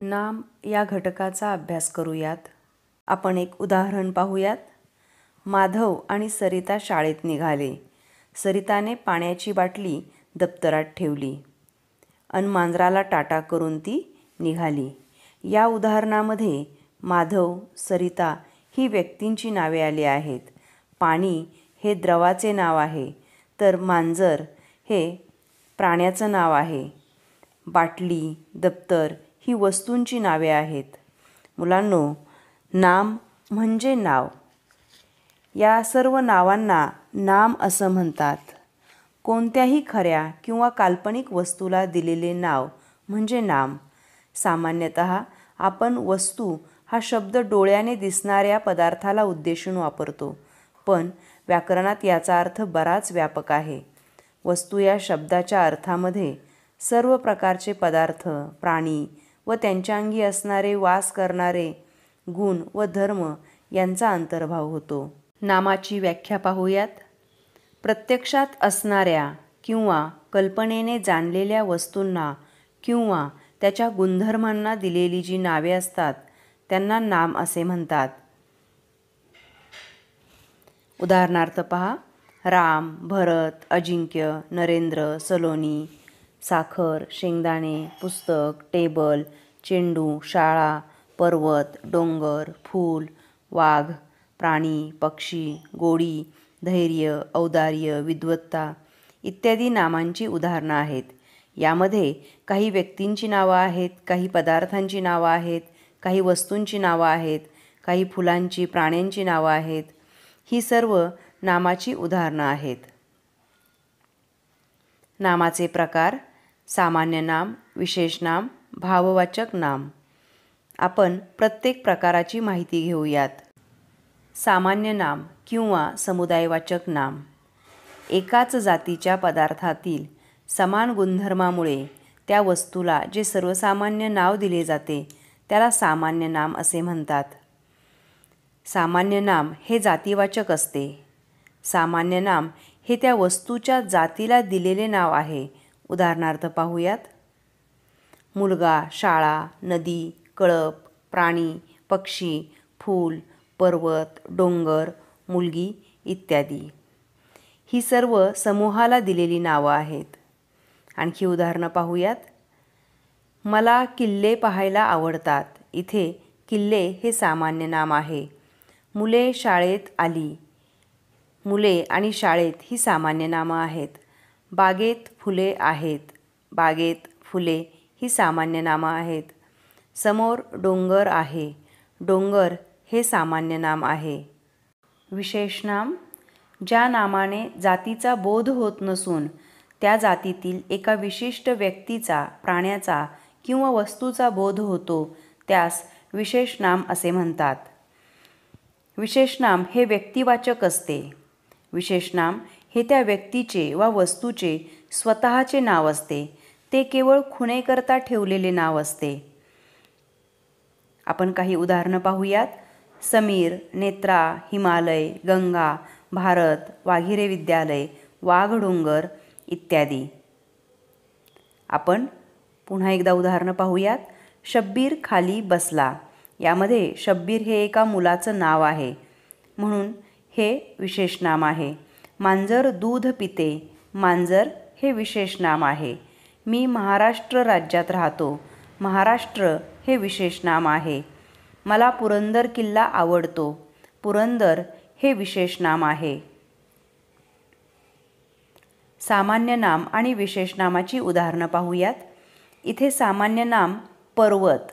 नाम या घटकाचा अभ्यास करूयात. आपण एक उदाहरण पाहूयात. माधव आणि सरिता शाळेत निघाले. सरिताने पाण्याची बाटली दप्तरात ठेवली अन मांजराला टाटा करून ती निघाली. या उदाहरणामध्ये माधव, सरिता ही व्यक्तींची नावे आली आहेत. पाणी हे द्रवाचे नाव आहे, तर मांजर हे प्राण्याचं नाव आहे. बाटली, दप्तर ही वस्तूंची नावे आहेत. मुलांनो, नाम म्हणजे नाव. या सर्व नावांना नाम असं म्हणतात. कोणत्याही खऱ्या किंवा काल्पनिक वस्तूला दिलेले नाव म्हणजे नाम. सामान्यतः आपण वस्तू हा शब्द डोळ्याने दिसणाऱ्या पदार्थाला उद्देशून वापरतो, पण व्याकरणात याचा अर्थ बराच व्यापक आहे. वस्तू या शब्दाच्या अर्थामध्ये सर्व प्रकारचे पदार्थ, प्राणी व त्यांच्या अंगी असणारे वास करणारे गुण व धर्म यांचा अंतर्भाव होतो. नामाची व्याख्या पाहूयात. प्रत्यक्षात असणाऱ्या किंवा कल्पनेने जाणलेल्या वस्तूंना किंवा त्याच्या गुणधर्मांना दिलेली जी नावे असतात त्यांना नाम असे म्हणतात. उदाहरणार्थ पहा. राम, भरत, अजिंक्य, नरेंद्र, सलोनी, साखर, शेंगदाणे, पुस्तक, टेबल, चेंडू, शाळा, पर्वत, डोंगर, फूल, वाघ, प्राणी, पक्षी, गोडी, धैर्य, औदार्य, विद्वत्ता इत्यादी नामांची उदाहरणं आहेत. यामध्ये काही व्यक्तींची नावं आहेत, काही पदार्थांची नावं आहेत, काही वस्तूंची नावं आहेत, काही फुलांची, प्राण्यांची नावं आहेत. ही सर्व नामाची उदाहरणं आहेत. नामाचे प्रकार: सामान्य नाम, विशेष नाम, भाववाचक नाम. आपण प्रत्येक प्रकाराची माहिती घेऊयात. सामान्य नाम किंवा समुदायवाचक नाम. एकाच जातीच्या पदार्थातील समान गुणधर्मामुळे त्या वस्तूला जे सर्वसामान्य नाव दिले जाते त्याला सामान्य नाम असे म्हणतात. सामान्य नाम हे जातीवाचक असते. सामान्य नाम हे त्या वस्तूच्या जातीला दिलेले नाव आहे. उदाहरणार्थ पाहूयात. मुलगा, शाळा, नदी, कळप, प्राणी, पक्षी, फूल, पर्वत, डोंगर, मुलगी इत्यादी. ही सर्व समूहाला दिलेली नावं आहेत. आणखी उदाहरणं पाहूयात. मला किल्ले पाहायला आवडतात. इथे किल्ले हे सामान्य नाम आहे. मुले शाळेत आली. मुले आणि शाळेत ही सामान्य नामं आहेत. बागेत फुले आहेत. बागेत फुले ही सामान्य नामं आहेत. समोर डोंगर आहे. डोंगर हे सामान्य नाम आहे. विशेष नाम. ज्या नामाने जातीचा बोध होत नसून त्या जातीतील एका विशिष्ट व्यक्तीचा, प्राण्याचा किंवा वस्तूचा बोध होतो त्यास विशेष नाम असे म्हणतात. विशेष नाम हे व्यक्तिवाचक असते. विशेष नाम हे त्या व्यक्तीचे वा वस्तूचे स्वतःचे नाव असते. ते केवळ खुणेकरता ठेवलेले नाव असते. आपण काही उदाहरणं पाहूयात. समीर, नेत्रा, हिमालय, गंगा, भारत, वाघिरे विद्यालय, वाघडोंगर इत्यादी. आपण पुन्हा एकदा उदाहरणं पाहूयात. शब्बीर खाली बसला. यामध्ये शब्बीर हे एका मुलाचं नाव आहे, म्हणून हे विशेष नाम आहे. मांजर दूध पिते. मांजर हे विशेष नाम आहे. मी महाराष्ट्र राज्यात राहतो. महाराष्ट्र हे विशेष नाम आहे. मला पुरंदर किल्ला आवडतो. पुरंदर हे विशेष नाम आहे. सामान्य नाम आणि विशेष नामाची उदाहरणं पाहूयात. इथे सामान्य नाम पर्वत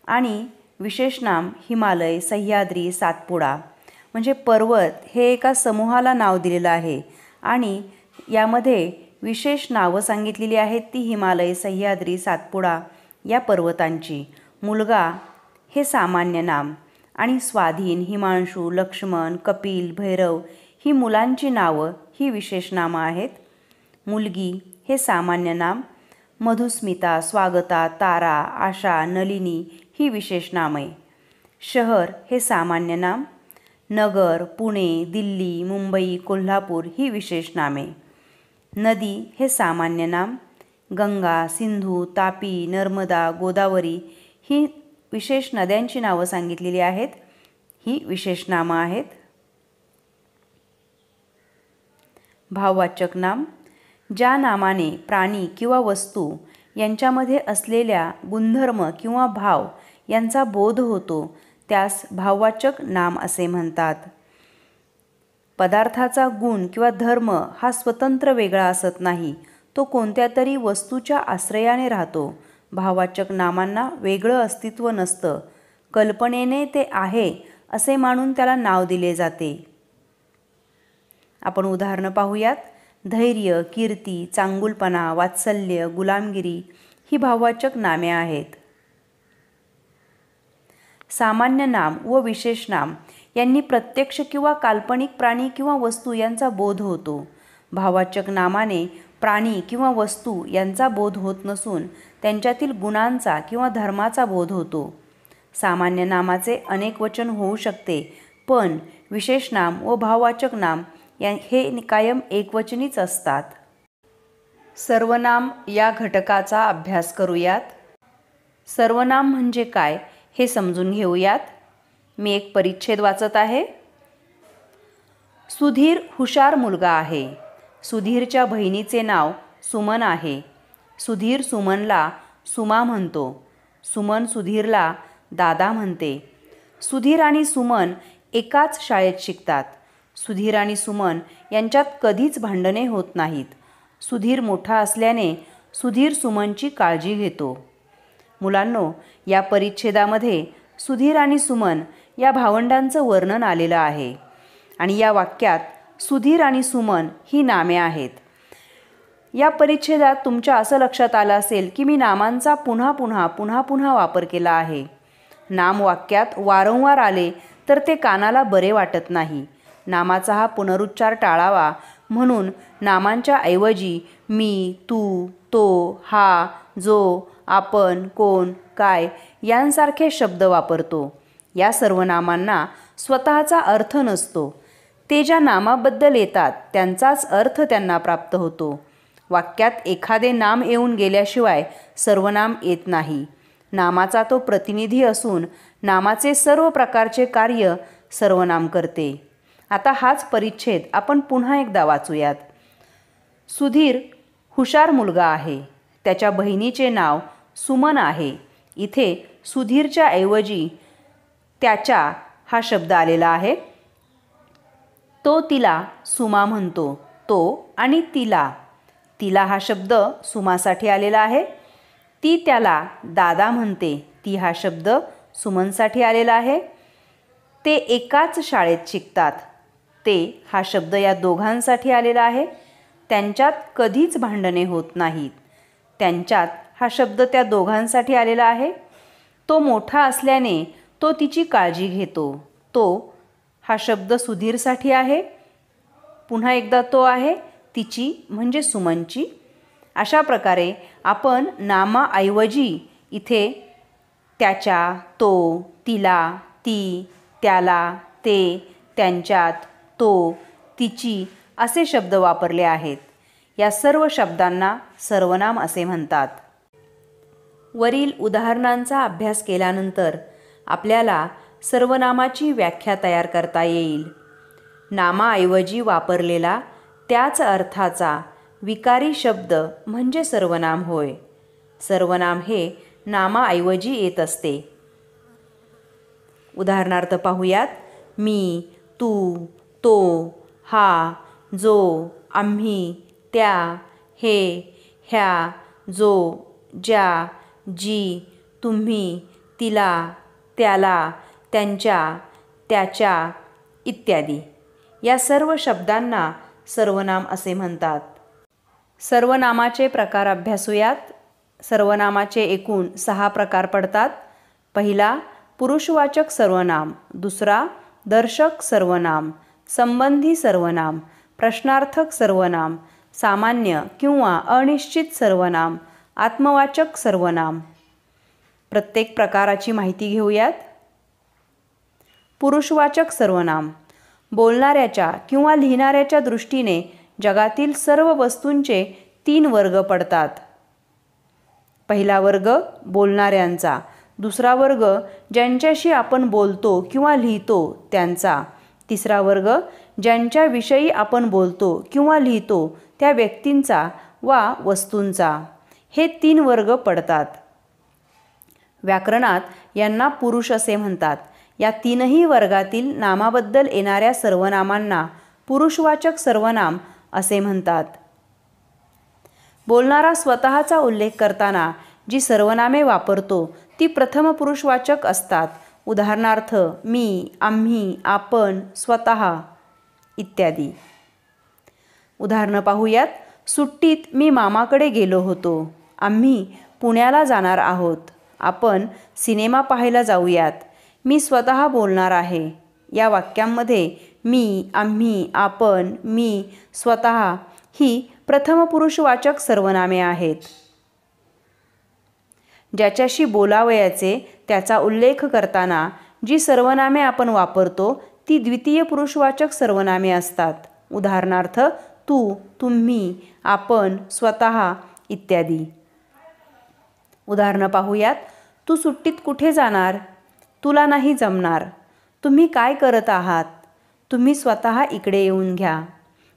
आणि विशेष नाम हिमालय, सह्याद्री, सातपुडा. म्हणजे पर्वत हे एका समूहाला नाव दिलेलं आहे आणि यामध्ये विशेष नावं सांगितलेली आहेत ती हिमालय, सह्याद्री, सातपुडा या पर्वतांची. मुलगा हे सामान्य नाम आणि स्वाधीन, हिमांशू, लक्ष्मण, कपिल, भैरव ही मुलांची नावं ही विशेष नामं आहेत. मुलगी हे सामान्य नाम. मधुस्मिता, स्वागता, तारा, आशा, नलिनी ही विशेष नामे. शहर हे सामान्य नाम. नगर, पुणे, दिल्ली, मुंबई, कोल्हापूर ही विशेष नामे. नदी हे सामान्य नाम. गंगा, सिंधू, तापी, नर्मदा, गोदावरी ही विशेष नद्यांची नावं सांगितलेली आहेत. ही विशेष नामं आहेत. भाववाचक नाम, ज्या नामाने प्राणी किंवा वस्तू यांच्यामध्ये असलेल्या गुणधर्म किंवा भाव यांचा बोध होतो त्यास भाववाचक नाम असे म्हणतात. पदार्थाचा गुण किंवा धर्म हा स्वतंत्र वेगळा असत नाही, तो कोणत्या तरी वस्तूच्या आश्रयाने राहतो. भाववाचक नामांना वेगळं अस्तित्व नसतं, कल्पनेने ते आहे असे मानून त्याला नाव दिले जाते. आपण उदाहरणं पाहूयात. धैर्य, कीर्ती, चांगुलपणा, वात्सल्य, गुलामगिरी ही भाववाचक नामे आहेत. सामान्य नाम व विशेष नाम यांनी प्रत्यक्ष किंवा काल्पनिक प्राणी किंवा वस्तू यांचा बोध होतो. भाववाचक नामाने प्राणी किंवा वस्तू यांचा बोध होत नसून त्यांच्यातील गुणांचा किंवा धर्माचा बोध होतो. सामान्य नामाचे अनेक वचन होऊ शकते, पण विशेष नाम व भाववाचक नाम हे कायम एकवचनीच असतात. सर्वनाम या घटकाचा अभ्यास करूयात. सर्वनाम म्हणजे काय हे समजून घेऊयात. मी एक परिच्छेद वाचत आहे. सुधीर हुशार मुलगा आहे. सुधीरच्या बहिणीचे नाव सुमन आहे. सुधीर सुमनला सुमा म्हणतो. सुमन सुधीरला दादा म्हणते. सुधीर आणि सुमन एकाच शाळेत शिकतात. सुधीर आणि सुमन यांच्यात कधीच भांडणे होत नाहीत. सुधीर मोठा असल्याने सुधीर सुमनची काळजी घेतो. मुलांनो, या परिच्छेदामध्ये सुधीर आणि सुमन या भावंडांचं वर्णन आलेलं आहे आणि या वाक्यात सुधीर आणि सुमन ही नामे आहेत. या परिच्छेदात तुमच्या असं लक्षात आलं असेल की मी नामांचा पुन्हा पुन्हा वापर केला आहे. नाम वाक्यात वारंवार आले तर ते कानाला बरे वाटत नाही. नामाचा हा पुनरुच्चार टाळावा म्हणून नामांच्या ऐवजी मी, तू, तो, हा, जो, आपण, कोण, काय यांसारखे शब्द वापरतो. या सर्व नामांना स्वतःचा अर्थ नसतो. ते ज्या नामाबद्दल येतात त्यांचाच अर्थ त्यांना प्राप्त होतो. वाक्यात एखादे नाम येऊन गेल्याशिवाय सर्वनाम येत नाही. नामाचा तो प्रतिनिधी असून नामाचे सर्व प्रकारचे कार्य सर्वनाम करते. आता हाच परिच्छेद आपण पुन्हा एकदा वाचूयात. सुधीर हुशार मुलगा आहे. त्याच्या बहिणीचे नाव सुमन आहे. इथे सुधीरच्या ऐवजी त्याच्या हा शब्द आलेला आहे. तो तिला सुमा म्हणतो. तो आणि तिला, तिला हा शब्द सुमासाठी आलेला आहे. ती त्याला दादा म्हणते. ती हा शब्द सुमनसाठी आलेला आहे. ते एकाच शाळेत शिकतात. ते हा शब्द या दोघांसाठी आलेला आहे. त्यांच्यात कधीच भांडणे होत नाहीत. त्यांच्यात हा शब्द त्या दोघांसाठी आलेला आहे. तो मोठा असल्याने तो तिची काळजी घेतो. तो हा शब्द सुधीरसाठी आहे. पुन्हा एकदा तो आहे. तिची म्हणजे सुमनची. अशा प्रकारे आपण नामाऐवजी इथे त्याच्या, तो, तिला, ती, त्याला, ते, त्यांच्यात, तो, तिची असे शब्द वापरले आहेत. या सर्व शब्दांना सर्वनाम असे म्हणतात. वरील उदाहरणांचा अभ्यास केल्यानंतर आपल्याला सर्वनामाची व्याख्या तयार करता येईल. नामाऐवजी वापरलेला त्याच अर्थाचा विकारी शब्द म्हणजे सर्वनाम होय. सर्वनाम हे नामाऐवजी येत असते. उदाहरणार्थ पाहूयात. मी, तू, तो, हा, जो, आम्ही, त्या, हे, ह्या, जो, ज्या, जी, तुम्ही, तिला, त्याला, त्यांच्या, त्याच्या इत्यादी या सर्व शब्दांना सर्वनाम असे म्हणतात. सर्वनामाचे प्रकार अभ्यासूयात. सर्वनामाचे एकूण 6 प्रकार पडतात. पहिला पुरुषवाचक सर्वनाम, दुसरा दर्शक सर्वनाम, संबंधी सर्वनाम, प्रश्नार्थक सर्वनाम, सामान्य किंवा अनिश्चित सर्वनाम, आत्मवाचक सर्वनाम. प्रत्येक प्रकाराची माहिती घेऊयात. पुरुषवाचक सर्वनाम बोलणाऱ्याच्या किंवा लिहिणाऱ्याच्या दृष्टीने जगातील सर्व वस्तूंचे 3 वर्ग पडतात. पहिला वर्ग बोलणाऱ्यांचा, दुसरा वर्ग ज्यांच्याशी आपण बोलतो किंवा लिहितो त्यांचा. तिसरा वर्ग ज्यांच्याविषयी आपण बोलतो किंवा लिहितो त्या व्यक्तींचा वा वस्तूंचा. हे 3 वर्ग पडतात. व्याकरणात यांना पुरुष असे म्हणतात. या 3ही वर्गातील नामाबद्दल येणाऱ्या सर्वनामांना पुरुषवाचक सर्वनाम असे म्हणतात. बोलणारा स्वतःचा उल्लेख करताना जी सर्वनामे वापरतो ती प्रथम पुरुषवाचक असतात. उदाहरणार्थ मी, आम्ही, आपण, स्वतः इत्यादी. उदाहरणं पाहूयात. सुट्टीत मी मामाकडे गेलो होतो. आम्ही पुण्याला जाणार आहोत. आपण सिनेमा पाहायला जाऊयात. मी स्वतः बोलणार आहे. या वाक्यांमध्ये मी, आम्ही, आपण, मी, स्वतः ही प्रथम पुरुषवाचक सर्वनामे आहेत. ज्याच्याशी बोलावयाचे त्याचा उल्लेख करताना जी सर्वनामे आपण वापरतो ती द्वितीय पुरुषवाचक सर्वनामे असतात. उदाहरणार्थ तू, तुम्ही, आपण, स्वतः इत्यादी. उदाहरणं पाहूयात. तू सुट्टीत कुठे जाणार? तुला नाही जमणार. तुम्ही काय करत आहात? तुम्ही स्वतः इकडे येऊन घ्या.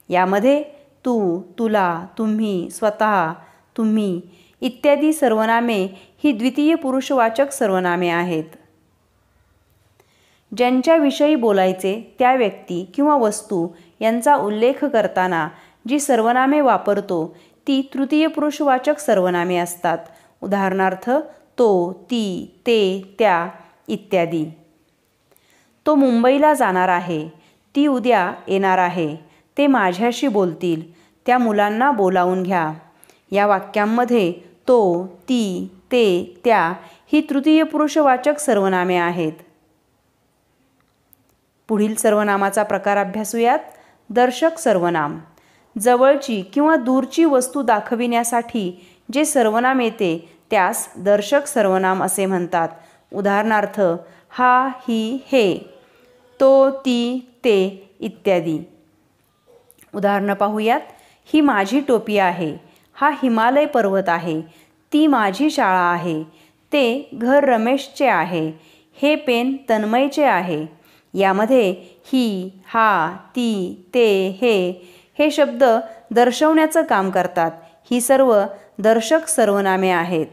यामध्ये तू, तुला, तुम्ही, स्वतः, तुम्ही इत्यादी सर्वनामे ही द्वितीय पुरुषवाचक सर्वनामे आहेत. ज्यांच्याविषयी बोलायचे त्या व्यक्ती किंवा वस्तू यांचा उल्लेख करताना जी सर्वनामे वापरतो ती तृतीय पुरुषवाचक सर्वनामे असतात. उदाहरणार्थ तो, ती, ते, त्या इत्यादी. तो मुंबईला जाणार आहे. ती उद्या येणार आहे. ते माझ्याशी बोलतील. त्या मुलांना बोलावून घ्या. या वाक्यांमध्ये तो, ती, ते, त्या ही तृतीय पुरुषवाचक सर्वनामे आहेत. पुढील सर्वनामाचा प्रकार अभ्यासूयात. दर्शक सर्वनाम. जवळची किंवा दूरची वस्तू दाखविण्यासाठी जे सर्वनाम येते त्यास दर्शक सर्वनाम असे म्हणतात. उदाहरणार्थ हा, ही, हे, तो, ती, ते इत्यादी. उदाहरणं पाहूयात. ही माझी टोपी आहे. हा हिमालय पर्वत आहे. ती माझी शाळा आहे. ते घर रमेशचे आहे. हे पेन तन्मयचे आहे. यामध्ये ही, हा, ती, ते, हे शब्द दर्शवण्याचं काम करतात. ही सर्व दर्शक सर्वनामे आहेत.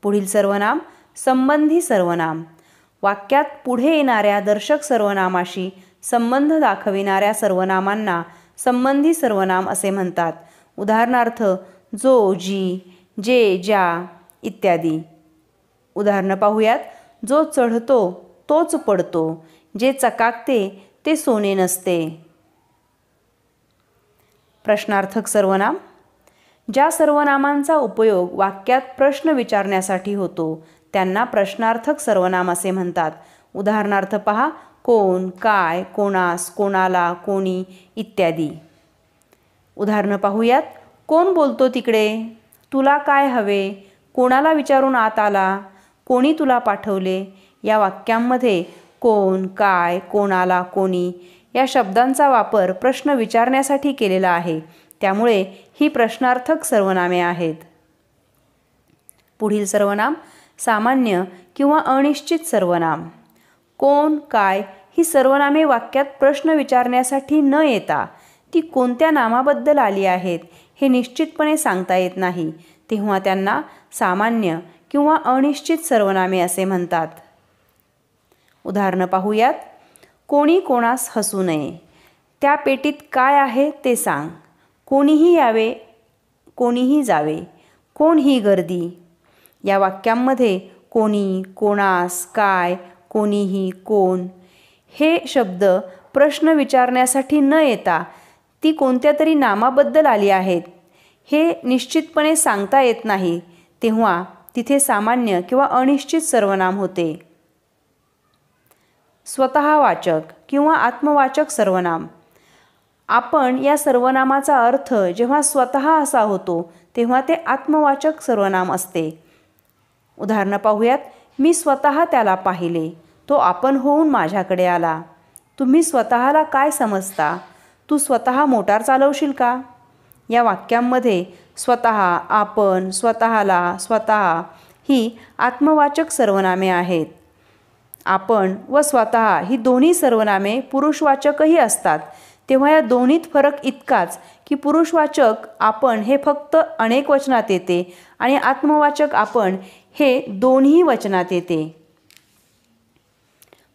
पुढील सर्वनाम संबंधी सर्वनाम. वाक्यात पुढे येणाऱ्या दर्शक सर्वनामाशी संबंध दाखविणाऱ्या सर्वनामांना संबंधी सर्वनाम असे म्हणतात. उदाहरणार्थ जो, जी, जे, ज्या इत्यादी. उदाहरणं पाहूयात. जो चढतो तोच पडतो. जे चकाकते ते सोने नसते. प्रश्नार्थक सर्वनाम. ज्या सर्वनामांचा उपयोग वाक्यात प्रश्न विचारण्यासाठी होतो त्यांना प्रश्नार्थक सर्वनाम असे म्हणतात. उदाहरणार्थ पहा. कोण, काय, कोणास, कोणाला, कोणी इत्यादी. उदाहरणं पाहूयात. कोण बोलतो तिकडे? तुला काय हवे? कोणाला विचारून आत आला? कोणी तुला पाठवले? या वाक्यांमध्ये कोण, काय, कोणाला, कोणी या शब्दांचा वापर प्रश्न विचारण्यासाठी केलेला आहे. त्यामुळे ही प्रश्नार्थक सर्वनामे आहेत. पुढील सर्वनाम सामान्य किंवा अनिश्चित सर्वनाम. कोण, काय ही सर्वनामे वाक्यात प्रश्न विचारण्यासाठी न येता ती कोणत्या नामाबद्दल आली आहेत हे निश्चितपणे सांगता येत नाही, तेव्हा त्यांना सामान्य किंवा अनिश्चित सर्वनामे असे म्हणतात. उदाहरणं पाहूयात. कोणी कोणास हसू नये. त्या पेटीत काय आहे ते सांग. कोणीही यावे, कोणीही जावे. कोण ही गर्दी? या वाक्यांमध्ये कोणी, कोणास, काय, कोणीही, कोण हे शब्द प्रश्न विचारण्यासाठी न येता ती कोणत्या तरी नामाबद्दल आली आहेत हे निश्चितपणे सांगता येत नाही, तेव्हा तिथे सामान्य किंवा अनिश्चित सर्वनाम होते. स्वतःवाचक किंवा आत्मवाचक सर्वनाम. आपण या सर्वनामाचा अर्थ जेव्हा स्वतः असा होतो तेव्हा ते आत्मवाचक सर्वनाम असते. उदाहरणं पाहूयात. मी स्वतः त्याला पाहिले. तो आपण होऊन माझ्याकडे आला. तुम्ही स्वतःला काय समजता? तू स्वतः मोटार चालवशील का? या वाक्यांमध्ये स्वतः, आपण, स्वतःला, स्वतः ही आत्मवाचक सर्वनामे आहेत. आपण व स्वतः ही दोन्ही सर्वनामे पुरुषवाचकही असतात. तेव्हा या दोन्हीत फरक इतकाच की पुरुषवाचक आपण हे फक्त अनेक वचनात येते आणि आत्मवाचक आपण हे दोन्ही वचनात येते.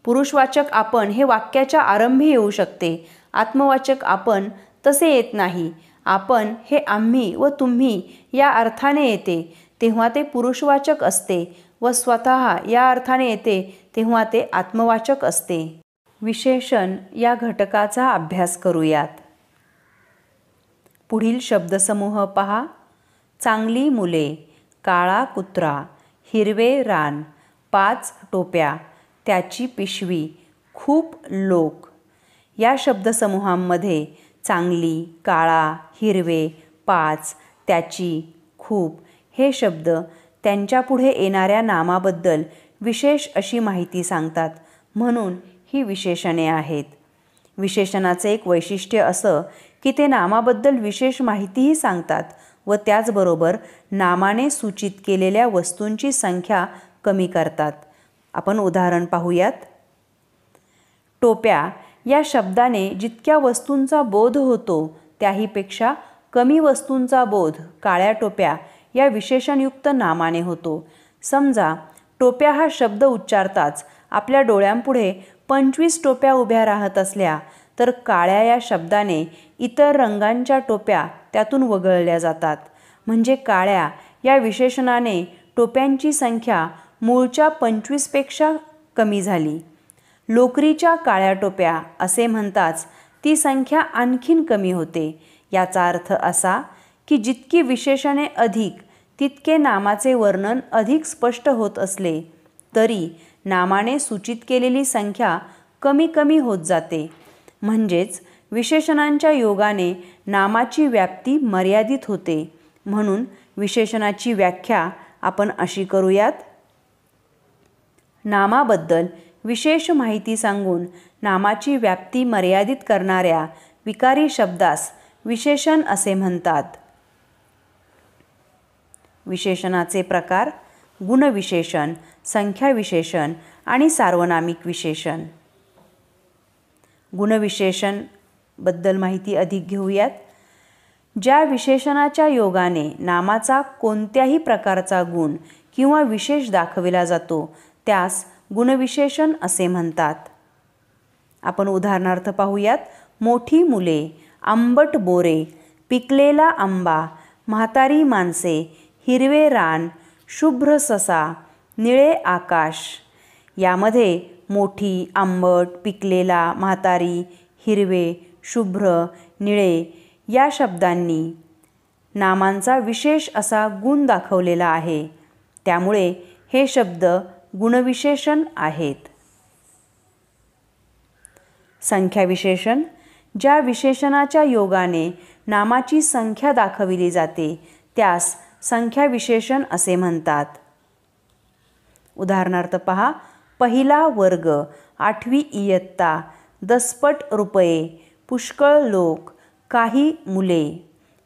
पुरुषवाचक आपण हे वाक्याच्या आरंभी येऊ शकते. आत्मवाचक आपण तसे येत नाही. आपण हे आम्ही व तुम्ही या अर्थाने येते तेव्हा ते पुरुषवाचक असते व स्वतः या अर्थाने येते तेव्हा ते आत्मवाचक असते. विशेषण या घटकाचा अभ्यास करूयात. पुढील शब्दसमूह पहा. चांगली मुले, काळा कुत्रा, हिरवे रान, 5 टोप्या, त्याची पिशवी, खूप लोक. या शब्दसमूहांमध्ये चांगली, काळा, हिरवे, 5, त्याची, खूप हे शब्द त्यांच्यापुढे येणाऱ्या नामाबद्दल विशेष अशी माहिती सांगतात म्हणून ही विशेषणे आहेत. विशेषणाचे एक वैशिष्ट्य असं की ते नामाबद्दल विशेष माहितीही सांगतात व त्याचबरोबर नामाने सूचित केलेल्या वस्तूंची संख्या कमी करतात. आपण उदाहरण पाहूयात. टोप्या या शब्दाने जितक्या वस्तूंचा बोध होतो त्याहीपेक्षा कमी वस्तूंचा बोध काळ्या टोप्या या विशेषणयुक्त नामाने होतो. समजा टोप्या हा शब्द उच्चारताच आपल्या डोळ्यांपुढे 25 टोप्या उभ्या राहत असल्या तर काळ्या या शब्दाने इतर रंगांच्या टोप्या त्यातून वगळल्या जातात. म्हणजे काळ्या या विशेषणाने टोप्यांची संख्या मूळच्या 25पेक्षा कमी झाली. लोकरीच्या काळ्या टोप्या असे म्हणताच ती संख्या आणखीन कमी होते. याचा अर्थ असा की जितकी विशेषणे अधिक तितके नामाचे वर्णन अधिक स्पष्ट होत असले तरी नामाने सूचित केलेली संख्या कमी कमी होत जाते. म्हणजेच विशेषणांच्या योगाने नामाची व्याप्ती मर्यादित होते. म्हणून विशेषणाची व्याख्या आपण अशी करूयात. नामाबद्दल विशेष माहिती सांगून नामाची व्याप्ती मर्यादित करणाऱ्या विकारी शब्दास विशेषण असे म्हणतात. विशेषणाचे प्रकार: गुणविशेषण, संख्याविशेषण आणि सार्वनामिक विशेषण. गुणविशेषण बद्दल माहिती अधिक घेऊयात. ज्या विशेषणाच्या योगाने नामाचा कोणत्याही प्रकारचा गुण किंवा विशेष दाखविला जातो त्यास गुणविशेषण असे म्हणतात. आपण उदाहरणार्थ पाहूयात. मोठी मुले, आंबट बोरे, पिकलेला आंबा, म्हातारी माणसे, हिरवे रान, शुभ्र ससा, निळे आकाश. यामध्ये मोठी, आंबट, पिकलेला, म्हातारी, हिरवे, शुभ्र, निळे या शब्दांनी नामांचा विशेष असा गुण दाखवलेला आहे. त्यामुळे हे शब्द गुणविशेषण आहेत. संख्याविशेषण: ज्या विशेषणाच्या योगाने नामाची संख्या दाखविली जाते त्यास संख्याविशेषण असे म्हणतात. उदाहरणार्थ पहा. पहिला वर्ग, 8वी इयत्ता, दसपट रुपये, पुष्कळ लोक, काही मुले.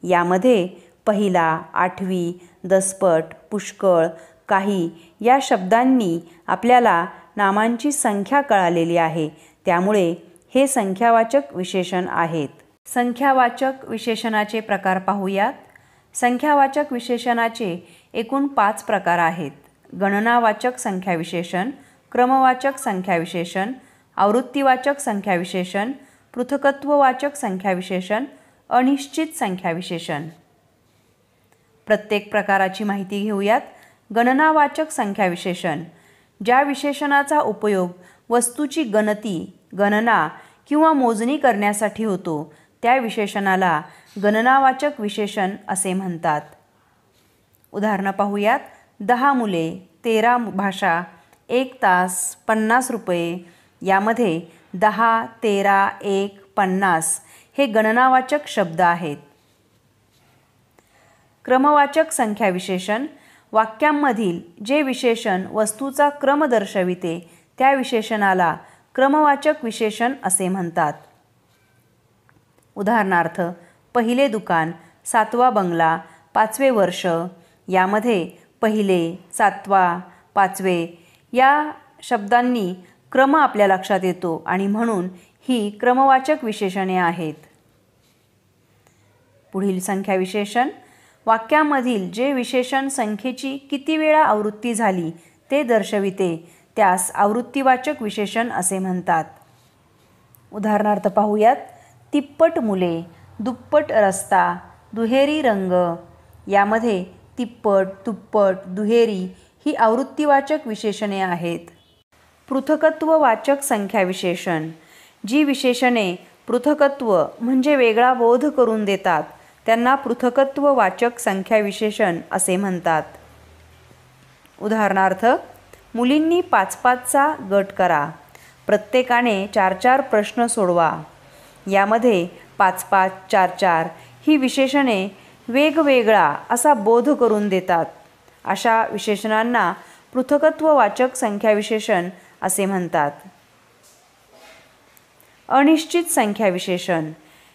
यामध्ये पहिला, 8वी, दसपट, पुष्कळ, काही या शब्दांनी आपल्याला नामांची संख्या कळालेली आहे. त्यामुळे हे संख्यावाचक विशेषण आहेत. संख्यावाचक विशेषणाचे प्रकार पाहूयात. संख्यावाचक विशेषणाचे एकूण 5 प्रकार आहेत. गणनावाचक संख्याविशेषण, क्रमवाचक संख्याविशेषण, आवृत्तीवाचक संख्याविशेषण, पृथकत्ववाचक संख्याविशेषण, अनिश्चित संख्याविशेषण. प्रत्येक प्रकाराची माहिती घेऊयात. गणनावाचक संख्याविशेषण: ज्या विशेषणाचा उपयोग वस्तूची गणती, गणना किंवा मोजणी करण्यासाठी होतो त्या विशेषणाला गणनावाचक विशेषण असे म्हणतात. उदाहरणं पाहूयात. 10 मुले, 13 भाषा, 1 तास, 50 रुपये. यामध्ये 10, 13, 1, 50 हे गणनावाचक शब्द आहेत. क्रमवाचक संख्याविशेषण: वाक्यांमधील जे विशेषण वस्तूचा क्रम दर्शविते त्या विशेषणाला क्रमवाचक विशेषण असे म्हणतात. उदाहरणार्थ पहिले दुकान, 7वा बंगला, 5वे वर्ष. यामध्ये पहिले, सातवा, पाचवे या शब्दांनी क्रम आपल्या लक्षात येतो आणि म्हणून ही क्रमवाचक विशेषणे आहेत. पुढील संख्या विशेषण. वाक्यामधील जे विशेषण संख्येची किती वेळा आवृत्ती झाली ते दर्शविते त्यास आवृत्तीवाचक विशेषण असे म्हणतात. उदाहरणार्थ पाहूयात. तिप्पट मुले, दुप्पट रस्ता, दुहेरी रंग. यामध्ये तिप्पट, दुप्पट, दुहेरी ही आवृत्तीवाचक विशेषणे आहेत. पृथकत्ववाचक संख्या विशेषण. जी विशेषणे पृथकत्व म्हणजे वेगळा बोध करून देतात त्यांना पृथकत्ववाचक संख्या विशेषण असे म्हणतात. उदाहरणार्थ, मुलींनी 5-5चा गट करा. प्रत्येकाने 4-4 प्रश्न सोडवा. यामध्ये 5-5, 4-4 ही विशेषणे वेगवेगळा असा बोध करून देतात. अशा विशेषणांना पृथकत्ववाचक संख्या विशेषण असे म्हणतात. अनिश्चित संख्या विशेषण.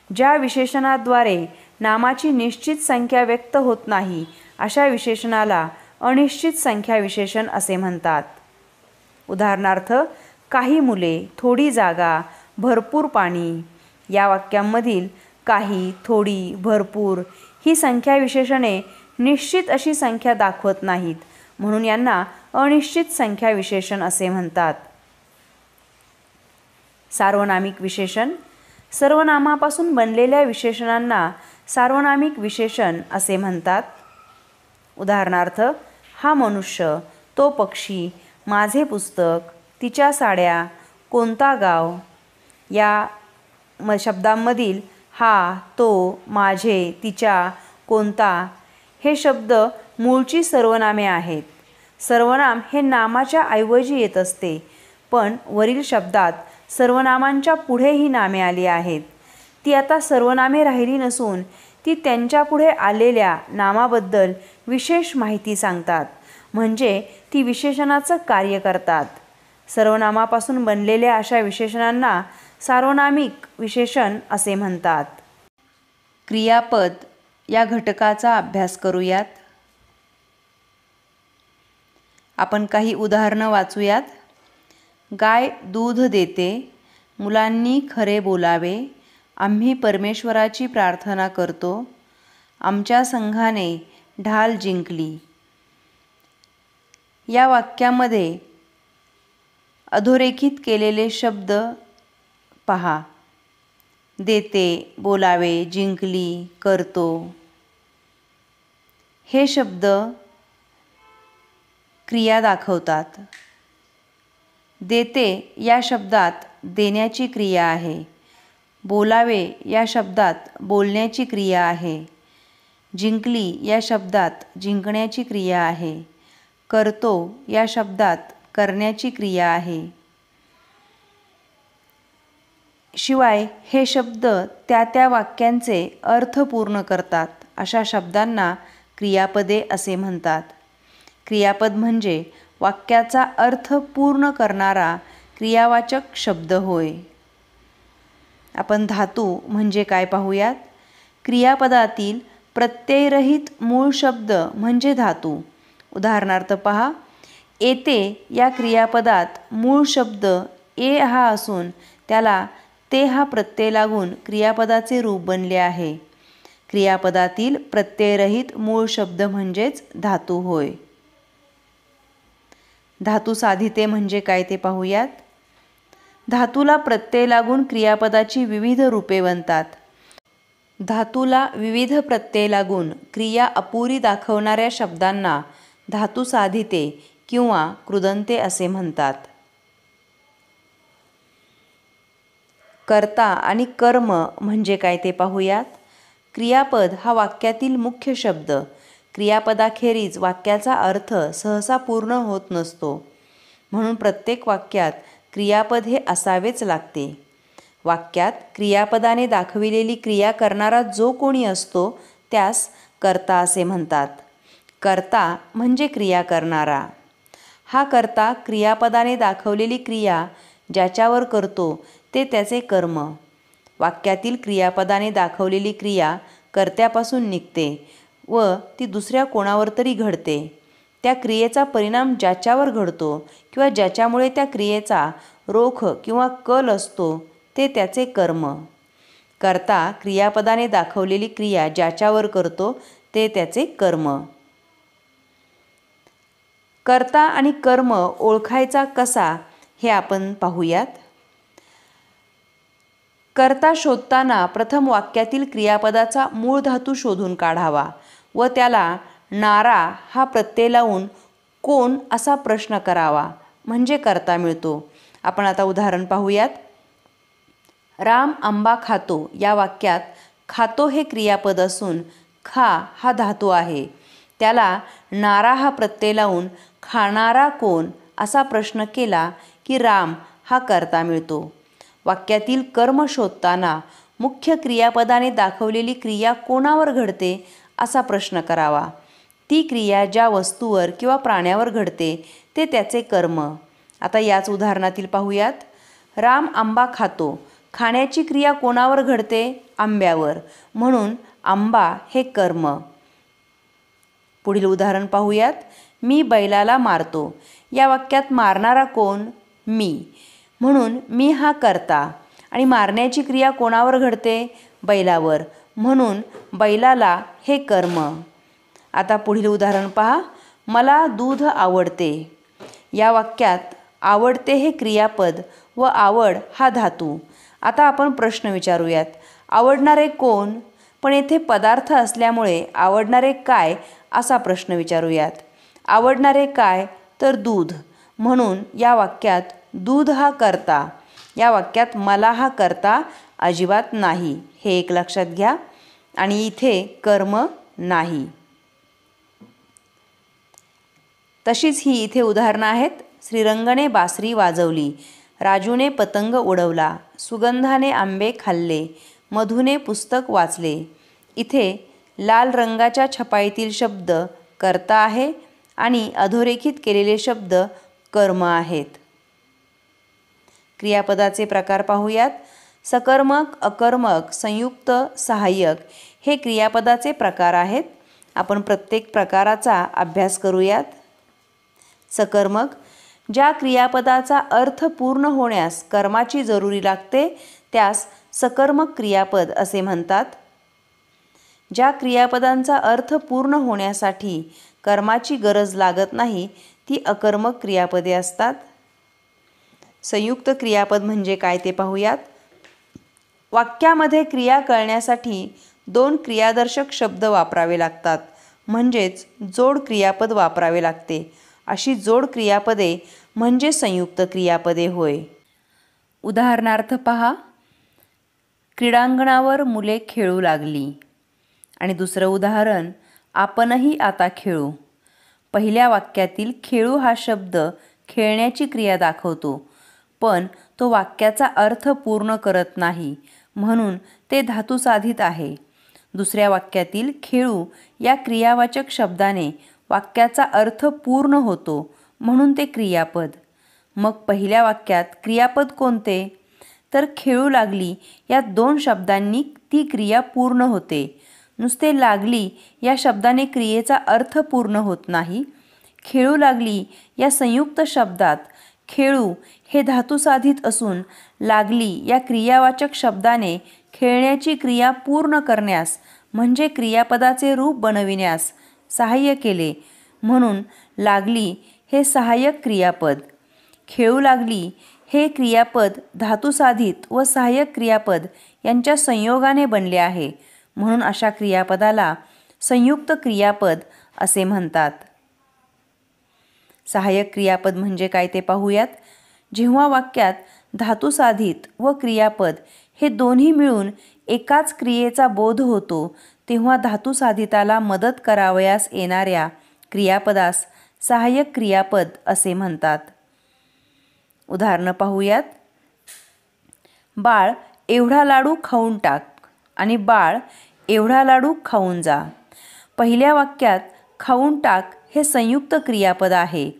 ज्या विशेषणाद्वारे नामाची निश्चित संख्या व्यक्त होत नाही अशा विशेषणाला अनिश्चित संख्या विशेषण असे म्हणतात. उदाहरणार्थ, काही मुले, थोडी जागा, भरपूर पाणी. या वाक्यांमधील काही, थोडी, भरपूर ही संख्या विशेषणे निश्चित अशी संख्या दाखवत नाहीत म्हणून यांना अनिश्चित संख्या विशेषण असे म्हणतात. सार्वनामिक विशेषण. सर्वनामापासून बनलेल्या विशेषणांना सार्वनामिक विशेषण असे म्हणतात. उदाहरणार्थ, हा मनुष्य, तो पक्षी, माझे पुस्तक, तिच्या साड्या, कोणता गाव. या शब्दांमधील हा, तो, माझे, तिच्या, कोणता हे शब्द मूळची सर्वनामे आहेत. सर्वनाम हे नामाच्या ऐवजी येत असते, पण वरील शब्दात सर्वनामांच्या पुढे ही नामे आली आहेत. ती आता सर्वनामे राहिली नसून ती त्यांच्या पुढे आलेल्या नामाबद्दल विशेष माहिती सांगतात, म्हणजे ती विशेषणाचं कार्य करतात. सर्वनामापासून बनलेल्या अशा विशेषणांना सार्वनामिक विशेषण असे म्हणतात. क्रियापद या घटकाचा अभ्यास करूयात. आपण काही उदाहरणं वाचूयात. गाय दूध देते, मुलांनी खरे बोलावे, आम्ही परमेश्वराची प्रार्थना करतो, आमच्या संघाने ढाल जिंकली. या वाक्यामध्ये अधोरेखित केलेले शब्द पहा. देते, बोलावे, जिंकली, करतो हे शब्द क्रिया दाखवतात. देते या शब्दात देण्याची क्रिया आहे. बोलावे या शब्दात बोलण्याची क्रिया आहे. जिंकली या शब्दात जिंकण्याची क्रिया आहे. करतो या शब्दात करण्याची क्रिया आहे. शिवाय हे शब्द त्या वाक्यांचे अर्थ पूर्ण करतात. अशा शब्दांना क्रियापदे असे म्हणतात. क्रियापद म्हणजे वाक्याचा अर्थ पूर्ण करणारा क्रियावाचक शब्द होय. आपण धातू म्हणजे काय पाहूयात. क्रियापदातील प्रत्ययरहित मूळ शब्द म्हणजे धातू. उदाहरणार्थ पहा. येते या क्रियापदात मूळ शब्द ए हा असून त्याला ते हा प्रत्यय लागून क्रियापदाचे रूप बनले आहे. क्रियापदातील प्रत्ययरहित मूळ शब्द म्हणजेच धातू होय. धातू साधिते म्हणजे काय ते पाहूयात. धातूला प्रत्यय लागून क्रियापदाची विविध रूपे बनतात. धातूला विविध प्रत्यय लागून क्रिया अपुरी दाखवणाऱ्या शब्दांना धातू साधिते किंवा कृदंते असे म्हणतात. कर्ता आणि कर्म म्हणजे काय ते पाहूयात. क्रियापद हा वाक्यातील मुख्य शब्द. क्रियापदाखेरीज वाक्याचा अर्थ सहसा पूर्ण होत नसतो, म्हणून प्रत्येक वाक्यात क्रियापद हे असावेच लागते. वाक्यात क्रियापदाने दाखविलेली क्रिया करणारा जो कोणी असतो त्यास कर्ता असे म्हणतात. कर्ता म्हणजे क्रिया करणारा. हा कर्ता क्रियापदाने दाखवलेली क्रिया ज्याच्यावर करतो ते त्याचे कर्म. वाक्यातील क्रियापदाने दाखवलेली क्रिया कर्त्यापासून निघते व ती दुसऱ्या कोणावर तरी घडते. त्या क्रियेचा परिणाम ज्याच्यावर घडतो किंवा ज्याच्यामुळे त्या क्रियेचा रोख किंवा कल असतो ते त्याचे कर्म. कर्ता क्रियापदाने दाखवलेली क्रिया ज्याच्यावर करतो ते त्याचे कर्म. कर्ता आणि कर्म ओळखायचा कसा हे आपण पाहूयात. कर्ता शोधताना प्रथम वाक्यातील क्रियापदाचा मूळ धातू शोधून काढावा व त्याला नारा हा प्रत्यय लावून कोण असा प्रश्न करावा म्हणजे कर्ता मिळतो. आपण आता उदाहरण पाहूयात. राम आंबा खातो या वाक्यात खातो हे क्रियापद असून खा हा धातू आहे. त्याला नारा हा प्रत्यय लावून खाणारा कोण असा प्रश्न केला की राम हा कर्ता मिळतो. वाक्यातील कर्म शोधताना मुख्य क्रियापदाने दाखवलेली क्रिया कोणावर घडते असा प्रश्न करावा. ती क्रिया ज्या वस्तूवर किंवा प्राण्यावर घडते ते त्याचे कर्म. आता याच उदाहरणातील पाहूयात. राम आंबा खातो. खाण्याची क्रिया कोणावर घडते? आंब्यावर, म्हणून आंबा हे कर्म. पुढील उदाहरण पाहूयात. मी बैलाला मारतो या वाक्यात मारणारा कोण? मी, म्हणून मी हा कर्ता आणि मारण्याची क्रिया कोणावर घडते? बैलावर, म्हणून बैलाला हे कर्म. आता पुढील उदाहरण पहा. मला दूध आवडते या वाक्यात आवडते हे क्रियापद व आवड हा धातू. आता आपण प्रश्न विचारूयात. आवडणारे कोण? पण येथे पदार्थ असल्यामुळे आवडणारे काय असा प्रश्न विचारूयात. आवडणारे काय? तर दूध, म्हणून या वाक्यात दूध हा कर्ता. या वाक्यात मला हा कर्ता अजिबात नाही हे एक लक्षात घ्या आणि इथे कर्म नाही. तशीच ही इथे उदाहरणं आहेत. श्रीरंगने बासरी वाजवली, राजूने पतंग उडवला, सुगंधाने आंबे खाल्ले, मधूने पुस्तक वाचले. इथे लाल रंगाच्या छपाईतील शब्द कर्ता आहे आणि अधोरेखित केलेले शब्द कर्म आहेत. क्रियापदाचे प्रकार पाहूयात. सकर्मक, अकर्मक, संयुक्त, सहाय्यक हे क्रियापदाचे प्रकार आहेत. आपण प्रत्येक प्रकाराचा अभ्यास करूयात. सकर्मक, ज्या क्रियापदाचा अर्थ पूर्ण होण्यास कर्माची जरुरी लागते त्यास सकर्मक क्रियापद असे म्हणतात. ज्या क्रियापदांचा अर्थ पूर्ण होण्यासाठी कर्माची गरज लागत नाही ती अकर्मक क्रियापदे असतात. संयुक्त क्रियापद म्हणजे काय ते पाहूयात. वाक्यामध्ये क्रिया कळण्यासाठी दोन क्रियादर्शक शब्द वापरावे लागतात, म्हणजेच जोड क्रियापद वापरावे लागते. अशी जोड क्रियापदे म्हणजे संयुक्त क्रियापदे होय. उदाहरणार्थ पहा. क्रीडांगणावर मुले खेळू लागली. आणि दुसरं उदाहरण. आपणही आता खेळू. पहिल्या वाक्यातील खेळू हा शब्द खेळण्याची क्रिया दाखवतो, पण तो वाक्याचा अर्थ पूर्ण करत नाही, म्हणून ते धातुसाधित आहे. दुसऱ्या वाक्यातील खेळू या क्रियावाचक शब्दाने वाक्याचा अर्थ पूर्ण होतो, म्हणून ते क्रियापद. मग पहिल्या वाक्यात क्रियापद कोणते? तर खेळू लागली या दोन शब्दांनी ती क्रिया पूर्ण होते. नुसते लागली या शब्दाने क्रियेचा अर्थ पूर्ण होत नाही. खेळू लागली या संयुक्त शब्दात खेळू हे धातुसाधित असून लागली या क्रियावाचक शब्दाने खेळण्याची क्रिया पूर्ण करण्यास म्हणजे क्रियापदाचे रूप बनविण्यास सहाय्य केले, म्हणून लागली हे सहाय्यक क्रियापद. खेळू लागली हे क्रियापद धातुसाधित व सहाय्यक क्रियापद यांच्या संयोगाने बनले आहे, म्हणून अशा क्रियापदाला संयुक्त क्रियापद असे म्हणतात. सहाय्यक क्रियापद म्हणजे काय ते पाहूयात. जेव्हा वाक्यात धातुसाधित व क्रियापद हे दोन्ही मिळून एकाच क्रियेचा बोध होतो तेव्हा धातुसाधिताला मदत करावयास येणाऱ्या क्रियापदास सहाय्यक क्रियापद असे म्हणतात. उदाहरणं पाहूयात. बाळ एवढा लाडू खाऊन टाक आणि बाळ एवढा लाडू खाऊन जा. पहिल्या वाक्यात खाऊन टाक हे संयुक्त क्रियापद आहे.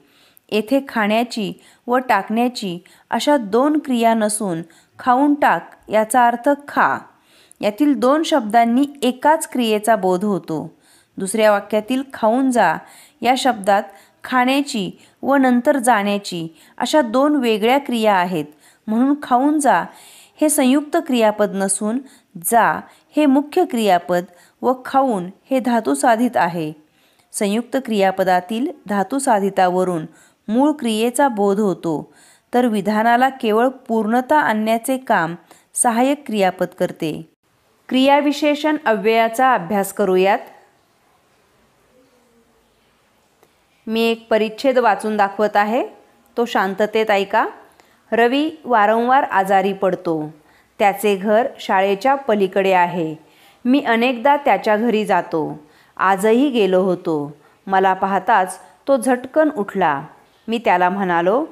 येथे खाण्याची व टाकण्याची अशा दोन क्रिया नसून खाऊन टाक याचा अर्थ खा यातील दोन शब्दांनी एकाच क्रियेचा बोध होतो. दुसऱ्या वाक्यातील खाऊन जा या शब्दात खाण्याची व नंतर जाण्याची अशा दोन वेगळ्या क्रिया आहेत. म्हणून खाऊन जा हे संयुक्त क्रियापद नसून जा हे मुख्य क्रियापद व खाऊन हे धातुसाधित आहे. संयुक्त क्रियापदातील धातुसाधितावरून मूळ क्रियेचा बोध होतो, तर विधानाला केवळ पूर्णता आणण्याचे काम सहाय्यक क्रियापद करते. क्रियाविशेषण अव्ययाचा अभ्यास करूयात. मी एक परिच्छेद वाचून दाखवत आहे, तो शांततेत ऐका. रवी वारंवार आजारी पडतो. त्याचे घर शाळेच्या पलीकडे आहे. मी अनेकदा त्याच्या घरी जातो. आजही गेलो होतो. मला पाहताच तो झटकन उठला. मी त्याला म्हणालो,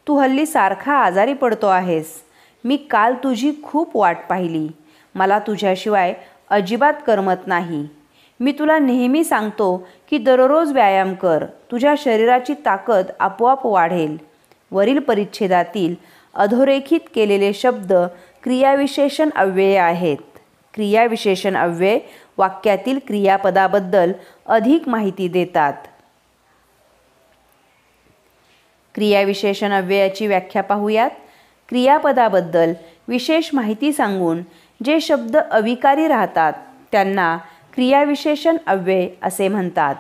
तू हल्ली सारखा आजारी पडतो आहेस. मी काल तुझी खूप वाट पाहिली. मला तुझ्याशिवाय अजिबात करमत नाही. मी तुला नेहमी सांगतो की दररोज व्यायाम कर. तुझ्या शरीराची ताकद आपोआप वाढेल. वरील परिच्छेदातील अधोरेखित केलेले शब्द क्रियाविशेषण अव्यय आहेत. क्रियाविशेषण अव्यय वाक्यातील क्रियापदाबद्दल अधिक माहिती देतात. क्रियाविशेषण अव्ययाची व्याख्या पाहूयात. क्रियापदाबद्दल विशेष माहिती सांगून जे शब्द अविकारी राहतात त्यांना क्रियाविशेषण अव्यय असे म्हणतात.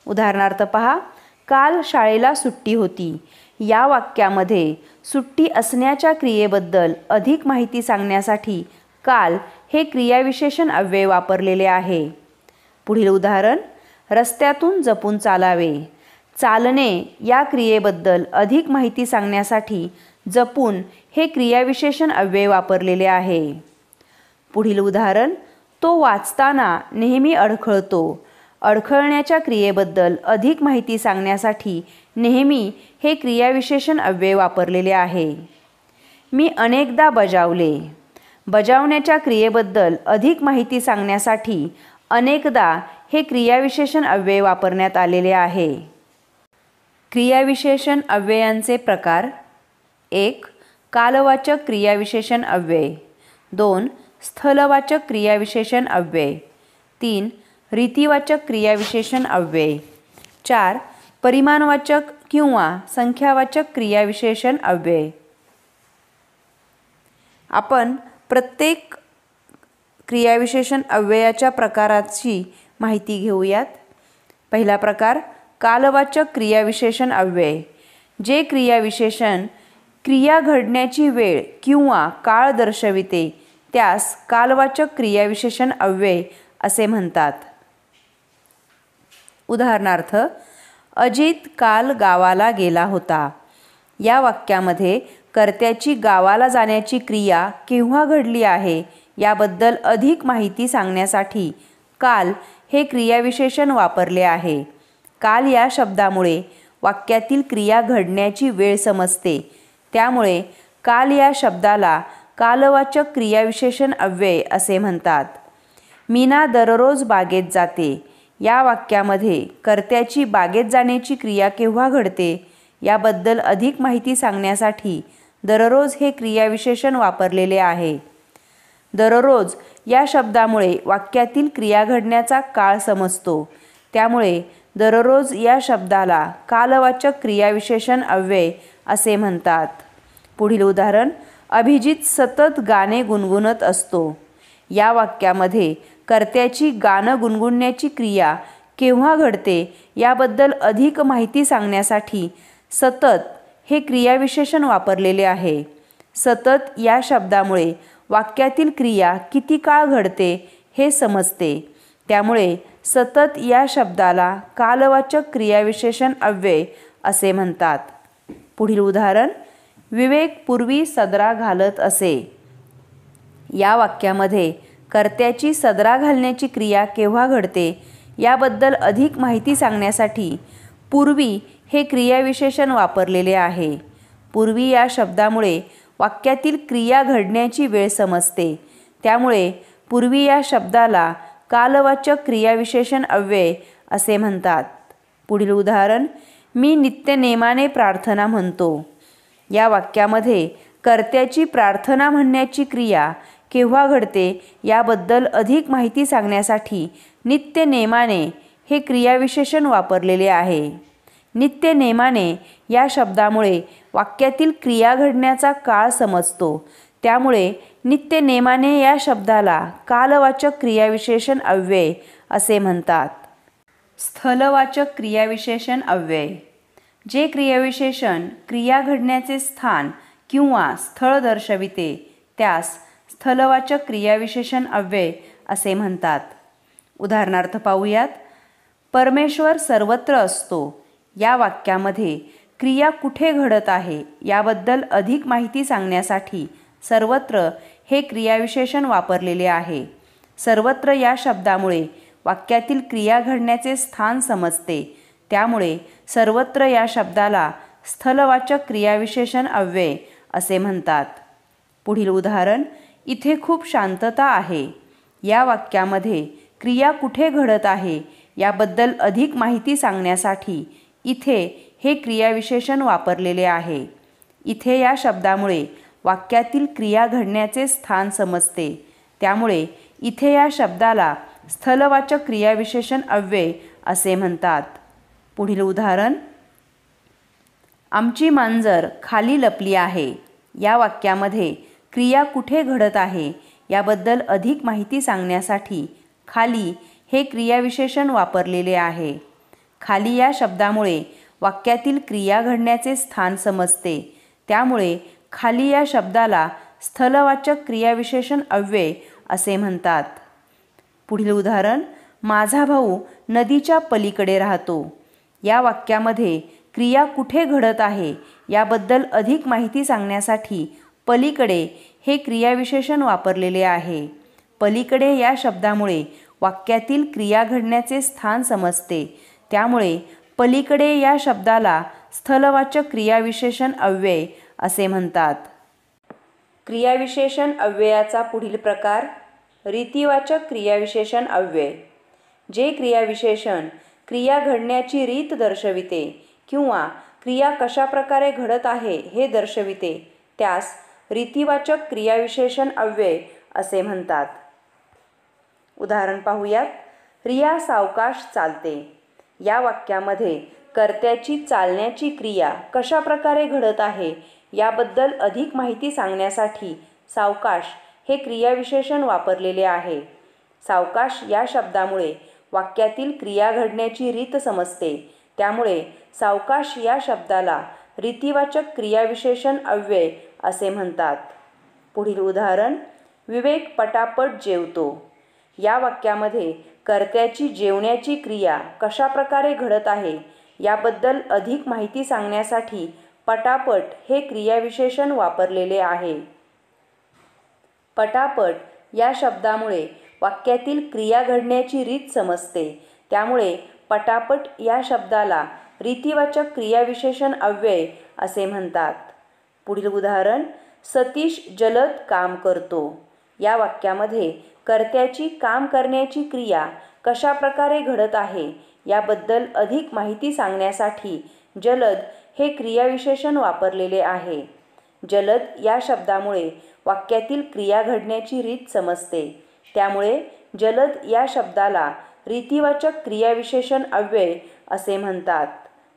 उदाहरणार्थ पहा. काल शाळेला सुट्टी होती. या वाक्यामध्ये सुट्टी असण्याच्या क्रियेबद्दल अधिक माहिती सांगण्यासाठी काल हे क्रियाविशेषण अव्यय वापरलेले आहे. पुढील उदाहरण. रस्त्यातून जपून चालावे. चालणे या क्रियेबद्दल अधिक माहिती सांगण्यासाठी जपून हे क्रियाविशेषण अव्यय वापरलेले आहे. पुढील उदाहरण. तो वाचताना नेहमी अडखळतो. अडखळण्याच्या क्रियेबद्दल अधिक माहिती सांगण्यासाठी नेहमी हे क्रियाविशेषण अव्यय वापरलेले आहे. मी अनेकदा बजावले. बजावण्याच्या क्रियेबद्दल अधिक माहिती सांगण्यासाठी अनेकदा हे क्रियाविशेषण अव्यय वापरण्यात आलेले आहे. क्रियाविशेषण अव्ययांचे प्रकार. 1. कालवाचक क्रियाविशेषण अव्यय. 2. स्थलवाचक क्रियाविशेषण अव्यय. 3. रीतिवाचक क्रियाविशेषण अव्यय. 4. परिमाणवाचक किंवा संख्यावाचक क्रियाविशेषण अव्यय. आपण प्रत्येक क्रियाविशेषण अव्ययाच्या प्रकाराची माहिती घेऊयात. पहिला प्रकार कालवाचक क्रियाविशेषण अव्यय. जे क्रियाविशेषण क्रिया घडण्याची वेळ किंवा काळ दर्शविते त्यास कालवाचक क्रियाविशेषण अव्यय असे म्हणतात. उदाहरणार्थ. अजित काल गावाला गेला होता. या वाक्यामध्ये कर्त्याची गावाला जाण्याची क्रिया केव्हा घडली आहे याबद्दल अधिक माहिती सांगण्यासाठी काल हे क्रियाविशेषण वापरले आहे. काल या शब्दामुळे वाक्यातील क्रिया घडण्याची वेळ समजते. त्यामुळे काल या शब्दाला कालवाचक क्रियाविशेषण अव्यय असे म्हणतात. मीना दररोज बागेत जाते. या वाक्यामध्ये कर्त्याची बागेत जाण्याची क्रिया केव्हा घडते याबद्दल अधिक माहिती सांगण्यासाठी दररोज हे क्रियाविशेषण वापरलेले आहे. दररोज या शब्दामुळे वाक्यातील क्रिया घडण्याचा काळ समजतो. त्यामुळे दररोज या शब्दाला कालवाचक क्रियाविशेषण अव्यय असे म्हणतात. पुढील उदाहरण. अभिजित सतत गाणे गुणगुणत असतो. या वाक्यामध्ये कर्त्याची गाणं गुणगुणण्याची क्रिया केव्हा घडते याबद्दल अधिक माहिती सांगण्यासाठी सतत हे क्रियाविशेषण वापरलेले आहे. सतत या शब्दामुळे वाक्यातील क्रिया किती काळ घडते हे समजते. त्यामुळे सतत या शब्दाला कालवाचक क्रियाविशेषण अव्यय असे म्हणतात. पुढील उदाहरण. विवेक पूर्वी सदरा घालत असे. या वाक्यामध्ये कर्त्याची सदरा घालण्याची क्रिया केव्हा घडते याबद्दल अधिक माहिती सांगण्यासाठी पूर्वी हे क्रियाविशेषण वापरलेले आहे. पूर्वी या शब्दामुळे वाक्यातील क्रिया घडण्याची वेळ समजते. त्यामुळे पूर्वी या शब्दाला कालवाचक क्रियाविशेषण अव्यय असे म्हणतात. पुढील उदाहरण. मी नित्यनेमाने प्रार्थना म्हणतो. या वाक्यामध्ये कर्त्याची प्रार्थना म्हणण्याची क्रिया केव्हा घडते याबद्दल अधिक माहिती सांगण्यासाठी नित्यनेमाने हे क्रियाविशेषण वापरलेले आहे. नित्य नेमाने या शब्दामुळे वाक्यातील क्रिया घडण्याचा काळ समजतो. त्यामुळे नित्य नेमाने या शब्दाला कालवाचक क्रियाविशेषण अव्यय असे म्हणतात. स्थलवाचक क्रियाविशेषण अव्यय. जे क्रियाविशेषण क्रिया घडण्याचे स्थान किंवा स्थळ दर्शविते त्यास स्थलवाचक क्रियाविशेषण अव्यय असे म्हणतात. उदाहरणार्थ पाहूयात. परमेश्वर सर्वत्र असतो या वाक्यामध्ये क्रिया कुठे घडत आहे याबद्दल अधिक माहिती सांगण्यासाठी सर्वत्र हे क्रियाविशेषण वापरलेले आहे. सर्वत्र या शब्दामुळे वाक्यातील क्रिया घडण्याचे स्थान समजते. त्यामुळे सर्वत्र या शब्दाला स्थलवाचक क्रियाविशेषण अव्यय असे म्हणतात. पुढील उदाहरण. इथे खूप शांतता आहे. या वाक्यामध्ये क्रिया कुठे घडत आहे याबद्दल अधिक माहिती सांगण्यासाठी इथे हे क्रियाविशेषण वापरलेले आहे. इथे या शब्दामुळे वाक्यातील क्रिया घडण्याचे स्थान समजते. त्यामुळे इथे या शब्दाला स्थलवाचक क्रियाविशेषण अव्यय असे म्हणतात. पुढील उदाहरण. आमची मांजर खाली लपली आहे. या वाक्यामध्ये क्रिया कुठे घडत आहे याबद्दल अधिक माहिती सांगण्यासाठी खाली हे क्रियाविशेषण वापरलेले आहे. खाली या शब्दामुळे वाक्यातील क्रिया घडण्याचे स्थान समजते. त्यामुळे खाली या शब्दाला स्थलवाचक क्रियाविशेषण अव्यय असे म्हणतात. पुढील उदाहरण. माझा भाऊ नदीच्या पलीकडे राहतो. या वाक्यामध्ये क्रिया कुठे घडत आहे याबद्दल अधिक माहिती सांगण्यासाठी पलीकडे हे क्रियाविशेषण वापरलेले आहे. पलीकडे या शब्दामुळे वाक्यातील क्रिया घडण्याचे स्थान समजते. त्यामुळे पलीकडे या शब्दाला स्थलवाचक क्रियाविशेषण अव्यय असे म्हणतात. क्रियाविशेषण अव्ययाचा पुढील प्रकार. रीतिवाचक क्रियाविशेषण अव्यय. जे क्रियाविशेषण क्रिया घडण्याची रीत दर्शविते किंवा क्रिया कशा प्रकारे घडत आहे हे दर्शविते त्यास रीतिवाचक क्रियाविशेषण अव्यय असे म्हणतात. उदाहरण पाहूयात. रिया सावकाश चालते. या वाक्यामध्ये कर्त्याची चालण्याची क्रिया कशा प्रकारे घडत आहे याबद्दल अधिक माहिती सांगण्यासाठी सावकाश हे क्रियाविशेषण वापरलेले आहे. सावकाश या शब्दामुळे वाक्यातील क्रिया घडण्याची रीत समजते. त्यामुळे सावकाश या शब्दाला रीतिवाचक क्रियाविशेषण अव्यय असे म्हणतात. पुढील उदाहरण. विवेक पटापट जेवतो. या वाक्यामध्ये कर्त्याची जेवण्याची क्रिया कशा प्रकारे घडत आहे याबद्दल अधिक माहिती सांगण्यासाठी पटापट हे क्रियाविशेषण वापरलेले आहे. पटापट या शब्दामुळे वाक्यातील क्रिया घडण्याची रीत समजते. त्यामुळे पटापट या शब्दाला रीतिवाचक क्रियाविशेषण अव्यय असे म्हणतात. पुढील उदाहरण. सतीश जलद काम करतो. या वाक्यामध्ये कर्त्याची काम करण्याची क्रिया कशा प्रकारे घडत आहे याबद्दल अधिक माहिती सांगण्यासाठी जलद हे क्रियाविशेषण वापरलेले आहे. जलद या शब्दामुळे वाक्यातील क्रिया घडण्याची रीत समजते. त्यामुळे जलद या शब्दाला रीतिवाचक क्रियाविशेषण अव्यय असे म्हणतात.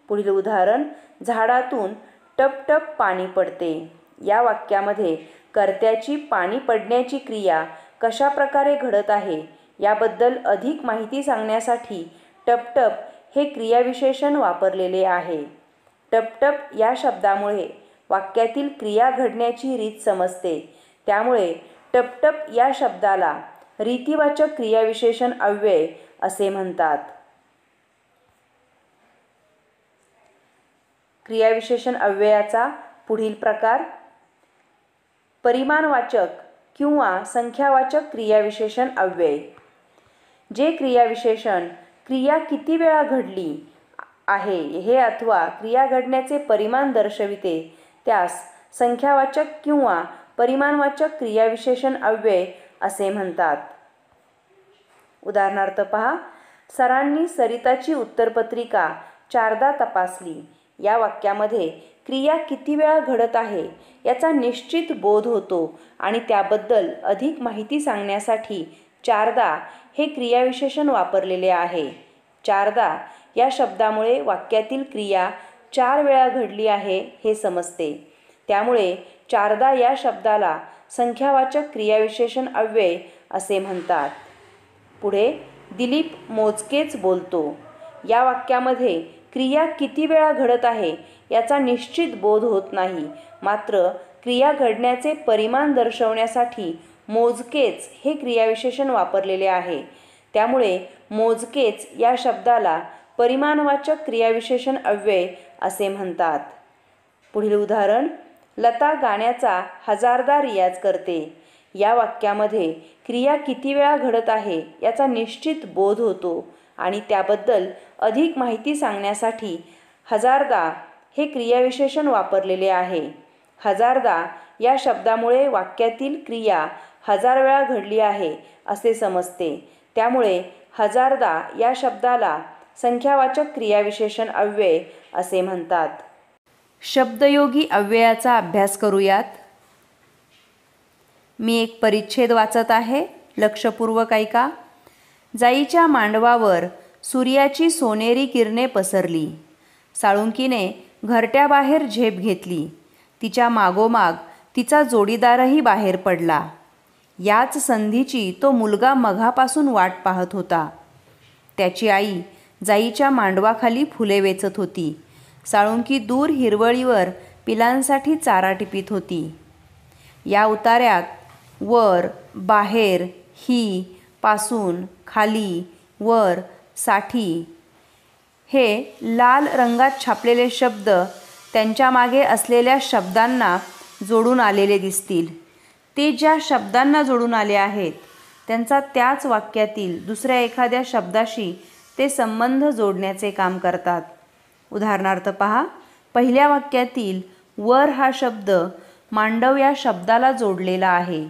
पुढील उदाहरण. झाडातून टप-टप पाणी पडते. या वाक्यामध्ये कर्त्याची पाणी पडण्याची क्रिया कशा प्रकारे घडत आहे याबद्दल अधिक माहिती सांगण्यासाठी टप-टप हे क्रियाविशेषण वापरलेले आहे. टप-टप या शब्दामुळे वाक्यातील क्रिया घडण्याची रीत समजते. त्यामुळे टप-टप या शब्दाला रीतिवाचक क्रियाविशेषण अव्यय असे म्हणतात. क्रियाविशेषण अव्ययाचा पुढील प्रकार. परिमाणवाचक किंवा संख्यावाचक क्रियाविशेषण अव्यय. जे क्रियाविशेषण क्रिया किती वेळा घडली आहे हे अथवा क्रिया घडण्याचे परिमाण दर्शविते त्यास संख्यावाचक किंवा परिमाणवाचक क्रियाविशेषण अव्यय असे म्हणतात. उदाहरणार्थ पहा. सरांनी सरिताची उत्तरपत्रिका 4दा तपासली. या वाक्यामध्ये क्रिया किती वेळा घडत आहे याचा निश्चित बोध होतो आणि त्याबद्दल अधिक माहिती सांगण्यासाठी 4दा हे क्रियाविशेषण वापरलेले आहे. चारदा या शब्दामुळे वाक्यातील क्रिया 4 वेळा घडली आहे हे समजते. त्यामुळे चारदा या शब्दाला संख्यावाचक क्रियाविशेषण अव्यय असे म्हणतात. पुढे दिलीप मोजकेच बोलतो. या वाक्यामध्ये क्रिया किती वेळा घडत आहे याचा निश्चित बोध होत नाही. मात्र क्रिया घडण्याचे परिमाण दर्शवण्यासाठी मोजकेच हे क्रियाविशेषण वापरलेले आहे. त्यामुळे मोजकेच या शब्दाला परिमाणवाचक क्रियाविशेषण अव्यय असे म्हणतात. पुढील उदाहरण, लता गाण्याचा 1000दा रियाज करते. या वाक्यामध्ये क्रिया किती वेळा घडत आहे याचा निश्चित बोध होतो आणि त्याबद्दल अधिक माहिती सांगण्यासाठी 1000दा हे क्रियाविशेषण वापरलेले आहे. 1000दा या शब्दामुळे वाक्यातील क्रिया 1000 वेळा घडली आहे असे समजते. त्यामुळे 1000दा या शब्दाला संख्यावाचक क्रियाविशेषण अव्यय असे म्हणतात. शब्दयोगी अव्ययाचा अभ्यास करूयात. मी एक परिच्छेद वाचत आहे, लक्षपूर्वक ऐका. जाईच्या मांडवावर सूर्याची सोनेरी किरणे पसरली. साळुंकीने घरट्याबाहेर झेप घेतली. तिच्या मागोमाग तिचा जोडीदारही बाहेर पडला. याच संधीची तो मुलगा मघापासून वाट पाहत होता. त्याची आई जाईच्या मांडवाखाली फुले वेचत होती. साळुंकी दूर हिरवळीवर पिलांसाठी चारा टिपीत होती. या उतार्यात वर, बाहेर, ही, पासून, खाली, वर, साठी हे लाल रंगात छापलेले शब्द त्यांच्या मागे असलेल्या शब्दांना जोडून आलेले दिसतील. ते ज्या शब्दांना जोडून आले आहेत त्यांचा त्याच वाक्यातील दुसऱ्या एखाद्या शब्दाशी ते संबंध जोडण्याचे काम करतात. उदाहरणार्थ पहा, पहिल्या वाक्यातील वर हा शब्द मांडव या शब्दाला जोडलेला आहे.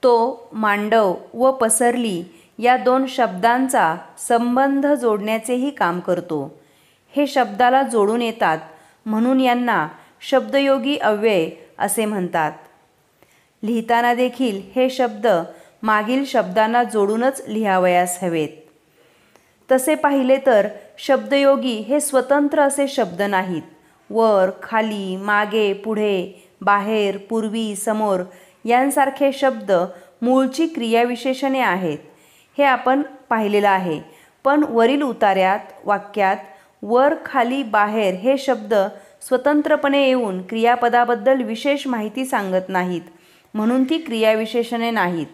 तो मांडव व पसरली या 2 शब्दांचा संबंध जोडण्याचेही काम करतो. हे शब्दाला जोडून येतात म्हणून यांना शब्दयोगी अव्यय असे म्हणतात. लिहिताना देखील हे शब्द मागील शब्दांना जोडूनच लिहावयास हवेत. तसे पाहिले तर शब्दयोगी हे स्वतंत्र असे शब्द नाहीत. वर, खाली, मागे, पुढे, बाहेर, पूर्वी, समोर यांसारखे शब्द मूळची क्रियाविशेषणे आहेत. हे आपण पाहिलेलं आहे. पण वरील उतार्यात वाक्यात वर, खाली, बाहेर हे शब्द स्वतंत्रपणे येऊन क्रियापदाबद्दल विशेष माहिती सांगत नाहीत म्हणून ती क्रियाविशेषणे नाहीत.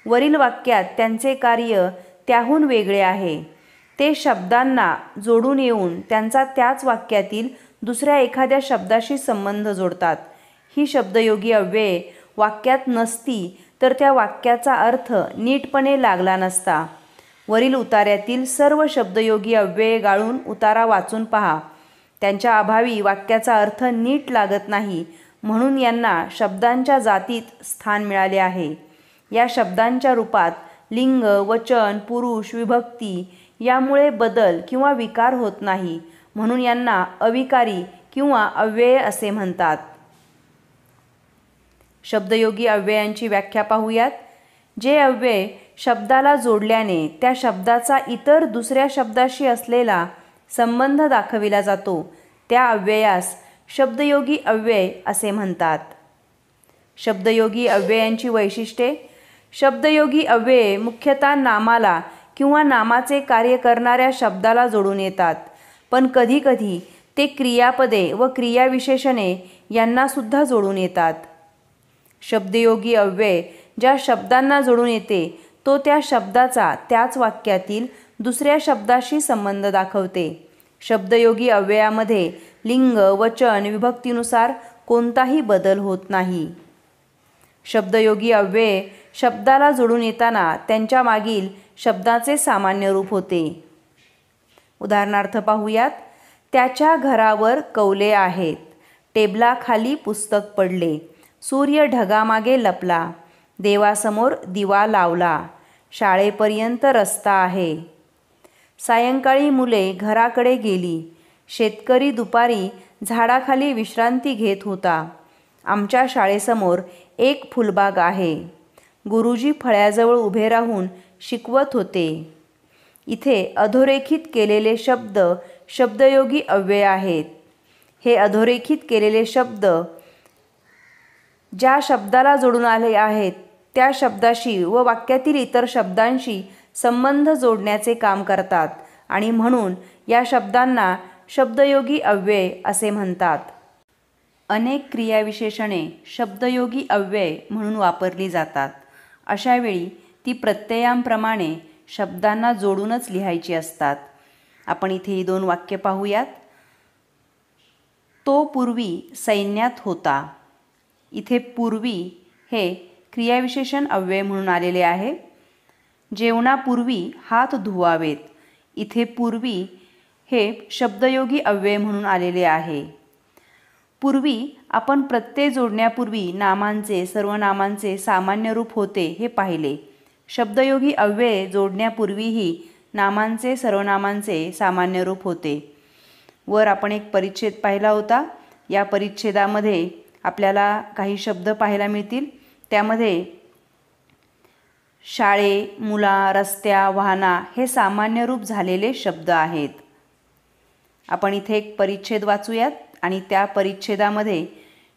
वरील वाक्यात त्यांचे कार्य त्याहून वेगळे आहे. ते शब्दांना जोडून येऊन त्यांचा त्याच वाक्यातील दुसऱ्या एखाद्या शब्दाशी संबंध जोडतात. ही शब्दयोगी अव्यये वाक्यात नसती तर त्या वाक्याचा अर्थ नीटपणे लागला नसता. वरील उतार्यातील सर्व शब्दयोगी अव्यये गाळून उतारा वाचून पहा. त्यांच्या अभावी वाक्याचा अर्थ नीट लागत नाही म्हणून यांना शब्दांच्या जातीत स्थान मिळाले आहे. या शब्दांच्या रूपात लिंग, वचन, पुरुष, विभक्ती यामुळे बदल किंवा विकार होत नाही म्हणून यांना अविकारी किंवा अव्यय असे म्हणतात. शब्दयोगी अव्ययांची व्याख्या पाहूयात. जे अव्यय शब्दाला जोडल्याने त्या शब्दाचा इतर दुसऱ्या शब्दाशी असलेला संबंध दाखविला जातो त्या अव्ययास शब्दयोगी अव्यय असे म्हणतात. शब्दयोगी अव्ययांची वैशिष्ट्ये. शब्दयोगी अव्यये मुख्यतः नामाला किंवा नामाचे कार्य करणाऱ्या शब्दाला जोडून येतात. पण कधीकधी ते क्रियापदे व क्रियाविशेषणे यांनासुद्धा जोडून येतात. शब्दयोगी अव्यय ज्या शब्दांना जोडून येते तो त्या शब्दाचा त्याच वाक्यातील दुसऱ्या शब्दाशी संबंध दाखवते. शब्दयोगी अव्ययामध्ये लिंग, वचन, विभक्तीनुसार कोणताही बदल होत नाही. शब्दयोगी अव्यये शब्दाला जोडून येताना त्यांच्या मागील शब्दाचे सामान्य रूप होते. उदाहरणार्थ पाहूयात. त्याच्या घरावर कौले आहेत. टेबलाखाली पुस्तक पडले. सूर्य ढगामागे लपला. देवासमोर दिवा लावला. शाळेपर्यंत रस्ता आहे. सायंकाळी मुले घराकडे गेली. शेतकरी दुपारी झाडाखाली विश्रांती घेत होता. आमच्या शाळेसमोर एक फुलबाग आहे. गुरुजी फळ्याजवळ उभे राहून शिकवत होते. इथे अधोरेखित केलेले शब्द शब्दयोगी अव्यय आहेत. हे अधोरेखित केलेले शब्द ज्या शब्दाला जोडून आले आहेत त्या शब्दाशी व वाक्यातील इतर शब्दांशी संबंध जोडण्याचे काम करतात आणि म्हणून या शब्दांना शब्दयोगी अव्यय असे म्हणतात. अनेक क्रियाविशेषणे शब्दयोगी अव्यय म्हणून वापरली जातात. अशा वेळी ती प्रत्ययांप्रमाणे शब्दांना जोडूनच लिहायची असतात. आपण इथे ही 2 वाक्य पाहूयात. तो पूर्वी सैन्यात होता. इथे पूर्वी हे क्रियाविशेषण अव्यय म्हणून आलेले आहे. जेवणापूर्वी हात धुवावेत. इथे पूर्वी हे शब्दयोगी अव्यय म्हणून आलेले आहे. पूर्वी आपण प्रत्यय जोडण्यापूर्वी नामांचे सर्वनामांचे सामान्य रूप होते हे पाहिले. शब्दयोगी अव्यय जोडण्यापूर्वीही नामांचे सर्वनामांचे सामान्य रूप होते. वर आपण एक परिच्छेद पाहिला होता. या परिच्छेदामध्ये आपल्याला काही शब्द पाहायला मिळतील. त्यामध्ये शाळे, मुला, रस्त्या, वाहना हे सामान्य रूप झालेले शब्द आहेत. आपण इथे एक परिच्छेद वाचूयात आणि त्या परिच्छेदामध्ये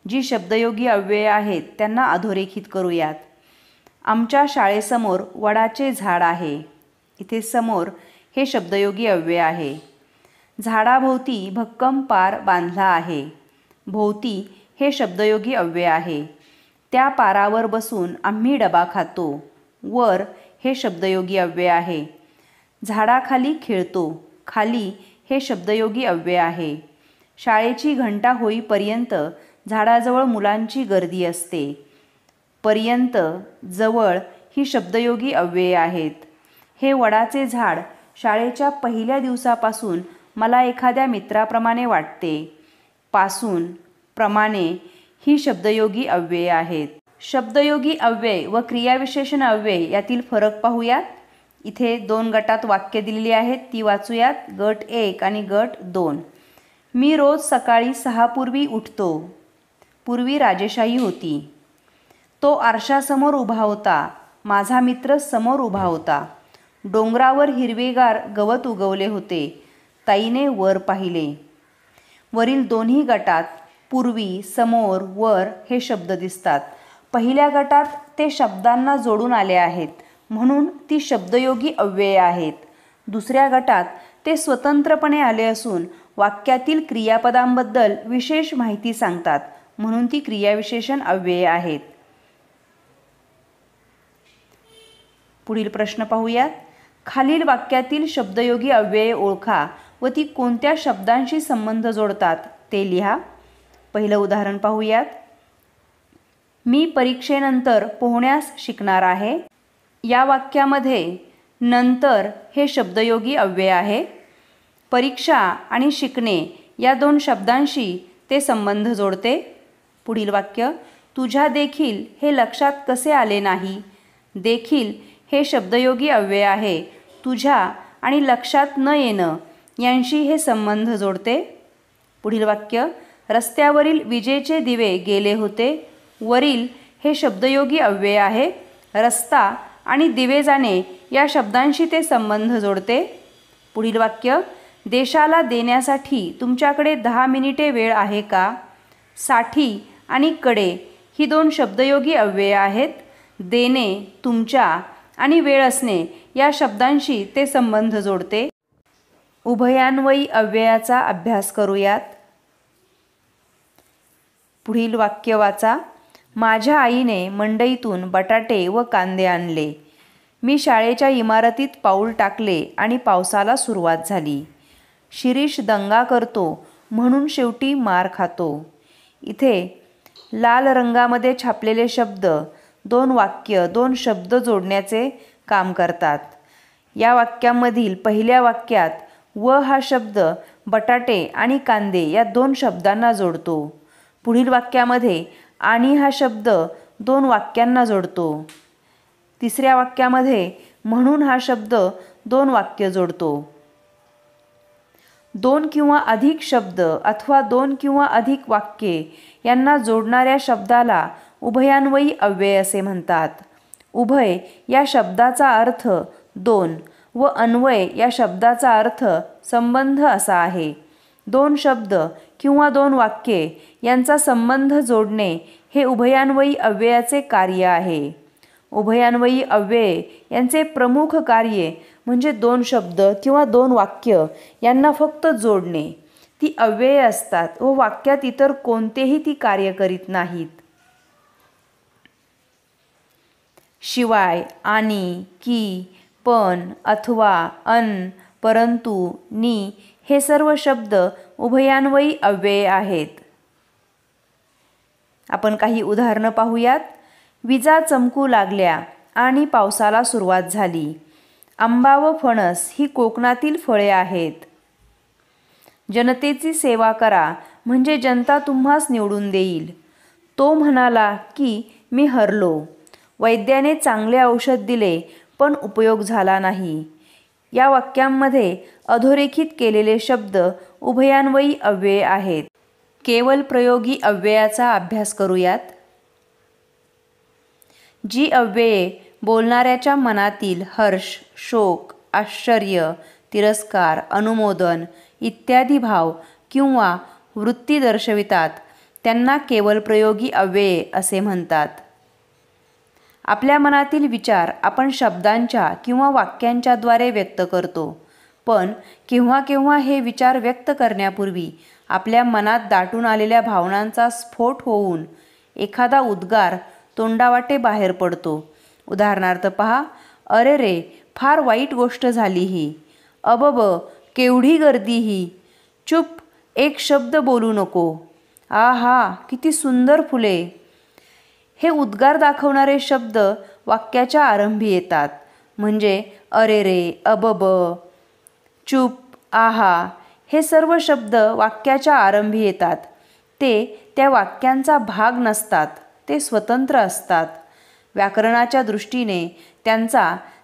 जी शब्दयोगी अव्यय आहेत त्यांना अधोरेखित करूयात. आमच्या शाळेसमोर वडाचे झाड आहे. इथे समोर हे शब्दयोगी अव्यय आहे. झाडाभोवती भक्कम पार बांधला आहे. भोवती हे शब्दयोगी अव्यय आहे. त्या पारावर बसून आम्ही डबा खातो. वर हे शब्दयोगी अव्यय आहे. झाडाखाली खेळतो. खाली हे शब्दयोगी अव्यय आहे. शाळेची घंटा होईपर्यंत झाडाजवळ मुलांची गर्दी असते. पर्यंत, जवळ ही शब्दयोगी अव्यये आहेत. हे वडाचे झाड शाळेच्या पहिल्या दिवसापासून मला एखाद्या मित्राप्रमाणे वाटते. पासून, प्रमाणे ही शब्दयोगी अव्यये आहेत. शब्दयोगी अव्यय व क्रियाविशेषण अव्यय यातील फरक पाहूयात. इथे 2 गटात वाक्य दिलेली आहेत ती वाचूयात. गट 1 आणि गट 2. मी रोज सकाळी 6 पूर्वी उठतो. पूर्वी राजेशाही होती. तो आरशासमोर उभा होता. माझा मित्र समोर उभा होता. डोंगरावर हिरवेगार गवत उगवले होते. ताईने वर पाहिले. वरील दोन्ही गटात पूर्वी, समोर, वर हे शब्द दिसतात. पहिल्या गटात ते शब्दांना जोडून आले आहेत म्हणून ती शब्दयोगी अव्यये आहेत. दुसऱ्या गटात ते स्वतंत्रपणे आले असून वाक्यातील क्रियापदांबद्दल विशेष माहिती सांगतात म्हणून ती क्रियाविशेषण अव्यये आहेत. पुढील प्रश्न पाहूयात. खालील वाक्यातील शब्दयोगी अव्यये ओळखा व ती कोणत्या शब्दांशी संबंध जोडतात ते लिहा. पहिलं उदाहरण पाहूयात. मी परीक्षेनंतर पोहण्यास शिकणार आहे. या वाक्यामध्ये नंतर हे शब्दयोगी अव्यय आहे. परीक्षा आणि शिकणे या 2 शब्दांशी ते संबंध जोडते. पुढील वाक्य. तुझ्या देखील हे लक्षात कसे आले नाही. देखील हे शब्दयोगी अव्यय आहे. तुझ्या आणि लक्षात न येणं यांशी हे संबंध जोडते. पुढील वाक्य. रस्त्यावरील विजेचे दिवे गेले होते. वरील हे शब्दयोगी अव्यय आहे. रस्ता आणि दिवे जाणे या शब्दांशी ते संबंध जोडते. पुढील वाक्य. देशाला देण्यासाठी तुमच्याकडे 10 मिनिटे वेळ आहे का. साठी आणि कडे ही 2 शब्दयोगी अव्यये आहेत. देणे, तुमच्या आणि वेळ असणे या शब्दांशी ते संबंध जोडते. उभयान्वयी अव्ययाचा अभ्यास करूयात. पुढील वाक्य वाचा. माझ्या आईने मंडईतून बटाटे व कांदे आणले. मी शाळेच्या इमारतीत पाऊल टाकले आणि पावसाला सुरुवात झाली. शिरीष दंगा करतो म्हणून शेवटी मार खातो. इथे लाल रंगामध्ये छापलेले शब्द 2 वाक्य 2 शब्द जोडण्याचे काम करतात. या वाक्यामधील पहिल्या वाक्यात व हा शब्द बटाटे आणि कांदे या 2 शब्दांना जोडतो. पुढील वाक्यामध्ये आणि हा शब्द 2 वाक्यांना जोडतो. तिसऱ्या वाक्यामध्ये म्हणून हा शब्द 2 वाक्य जोडतो. 2 किंवा अधिक शब्द अथवा 2 किंवा अधिक वाक्ये यांना जोडणाऱ्या शब्दाला उभयान्वयी अव्यय असे म्हणतात. उभय या शब्दाचा अर्थ 2 व अन्वय या शब्दाचा अर्थ संबंध असा आहे. दोन शब्द किंवा दोन वाक्ये यांचा संबंध जोडणे हे उभयान्वयी अव्ययाचे कार्य आहे. उभयान्वयी अव्यय यांचे प्रमुख कार्य म्हणजे दोन शब्द किंवा दोन वाक्य यांना फक्त जोडणे. ती अव्यय असतात व वाक्यात इतर कोणतेही ती कार्य करीत नाहीत. शिवाय, आणि, की, पण, अथवा, अन, परंतु, नि हे सर्व शब्द उभयान्वयी अव्यय आहेत. आपण काही उदाहरणं पाहूयात. विजा चमकू लागल्या आणि पावसाला सुरुवात झाली. आंबा व फणस ही कोकणातील फळे आहेत. जनतेची सेवा करा म्हणजे जनता तुम्हास निवडून देईल. तो म्हणाला की मी हरलो. वैद्याने चांगले औषध दिले पण उपयोग झाला नाही. या वाक्यांमध्ये अधोरेखित केलेले शब्द उभयान्वयी अव्यय आहेत. केवल प्रयोगी अव्ययाचा अभ्यास करूयात. जी अव्यये बोलणाऱ्याच्या मनातील हर्ष, शोक, आश्चर्य, तिरस्कार, अनुमोदन इत्यादी भाव किंवा वृत्ती दर्शवितात त्यांना केवल प्रयोगी अव्यये असे म्हणतात. आपल्या मनातील विचार आपण शब्दांच्या किंवा वाक्यांच्याद्वारे व्यक्त करतो. पण केव्हा केव्हा हे विचार व्यक्त करण्यापूर्वी आपल्या मनात दाटून आलेल्या भावनांचा स्फोट होऊन एखादा उद्गार तोंडावाटे बाहेर पडतो. उदाहरणार्थ पहा. अरे रे, फार वाईट गोष्ट झाली ही. अबब, केवढी गर्दी ही. चुप, एक शब्द बोलू नको. आहा, किती सुंदर फुले. हे उद्गार दाखवणारे शब्द वाक्याच्या आरंभी येतात. म्हणजे अरे रे, अबब, चुप, आहा हे सर्व शब्द वाक्याच्या आरंभी येतात. ते त्या वाक्यांचा भाग नसतात, ते स्वतंत्र असतात. व्याकरणाच्या दृष्टीने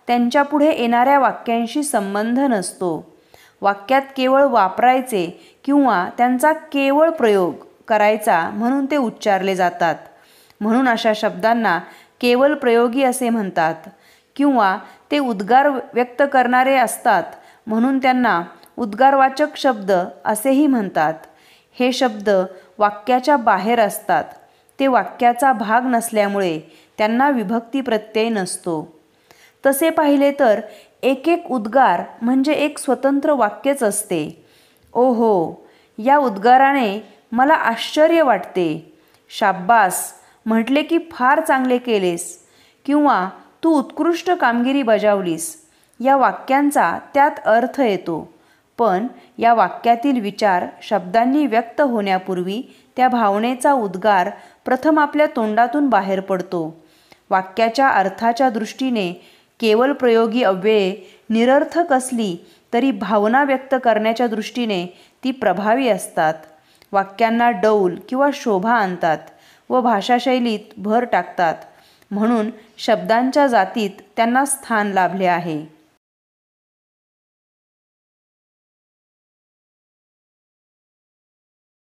त्यांच्यापुढे येणाऱ्या वाक्यांशी संबंध नसतो. वाक्यात केवळ वापरायचे किंवा त्यांचा केवळ प्रयोग करायचा म्हणून ते उच्चारले जातात. म्हणून अशा शब्दांना केवल प्रयोगी असे म्हणतात. किंवा ते उद्गार व्यक्त करणारे असतात म्हणून त्यांना उद्गारवाचक शब्द असेही म्हणतात. हे शब्द वाक्याच्या बाहेर असतात. ते वाक्याचा भाग नसल्यामुळे त्यांना विभक्ती प्रत्यय नसतो. तसे पाहिले तर एक एक उद्गार म्हणजे एक स्वतंत्र वाक्यच असते. ओहो, या उद्गाराने मला आश्चर्य वाटते. शाब्बास, म्हटले की फार चांगले केलेस किंवा तू उत्कृष्ट कामगिरी बजावलीस या वाक्यांचा त्यात अर्थ येतो. पण या वाक्यातील विचार शब्दांनी व्यक्त होण्यापूर्वी त्या भावनेचा उद्गार प्रथम आपल्या तोंडातून बाहेर पडतो. वाक्याच्या अर्थाच्या दृष्टीने केवल प्रयोगी अव्यये निरर्थक असली तरी भावना व्यक्त करण्याच्या दृष्टीने ती प्रभावी असतात. वाक्यांना डौल किंवा शोभा आणतात व भाषाशैलीत भर टाकतात. म्हणून शब्दांच्या जातीत त्यांना स्थान लाभले आहे.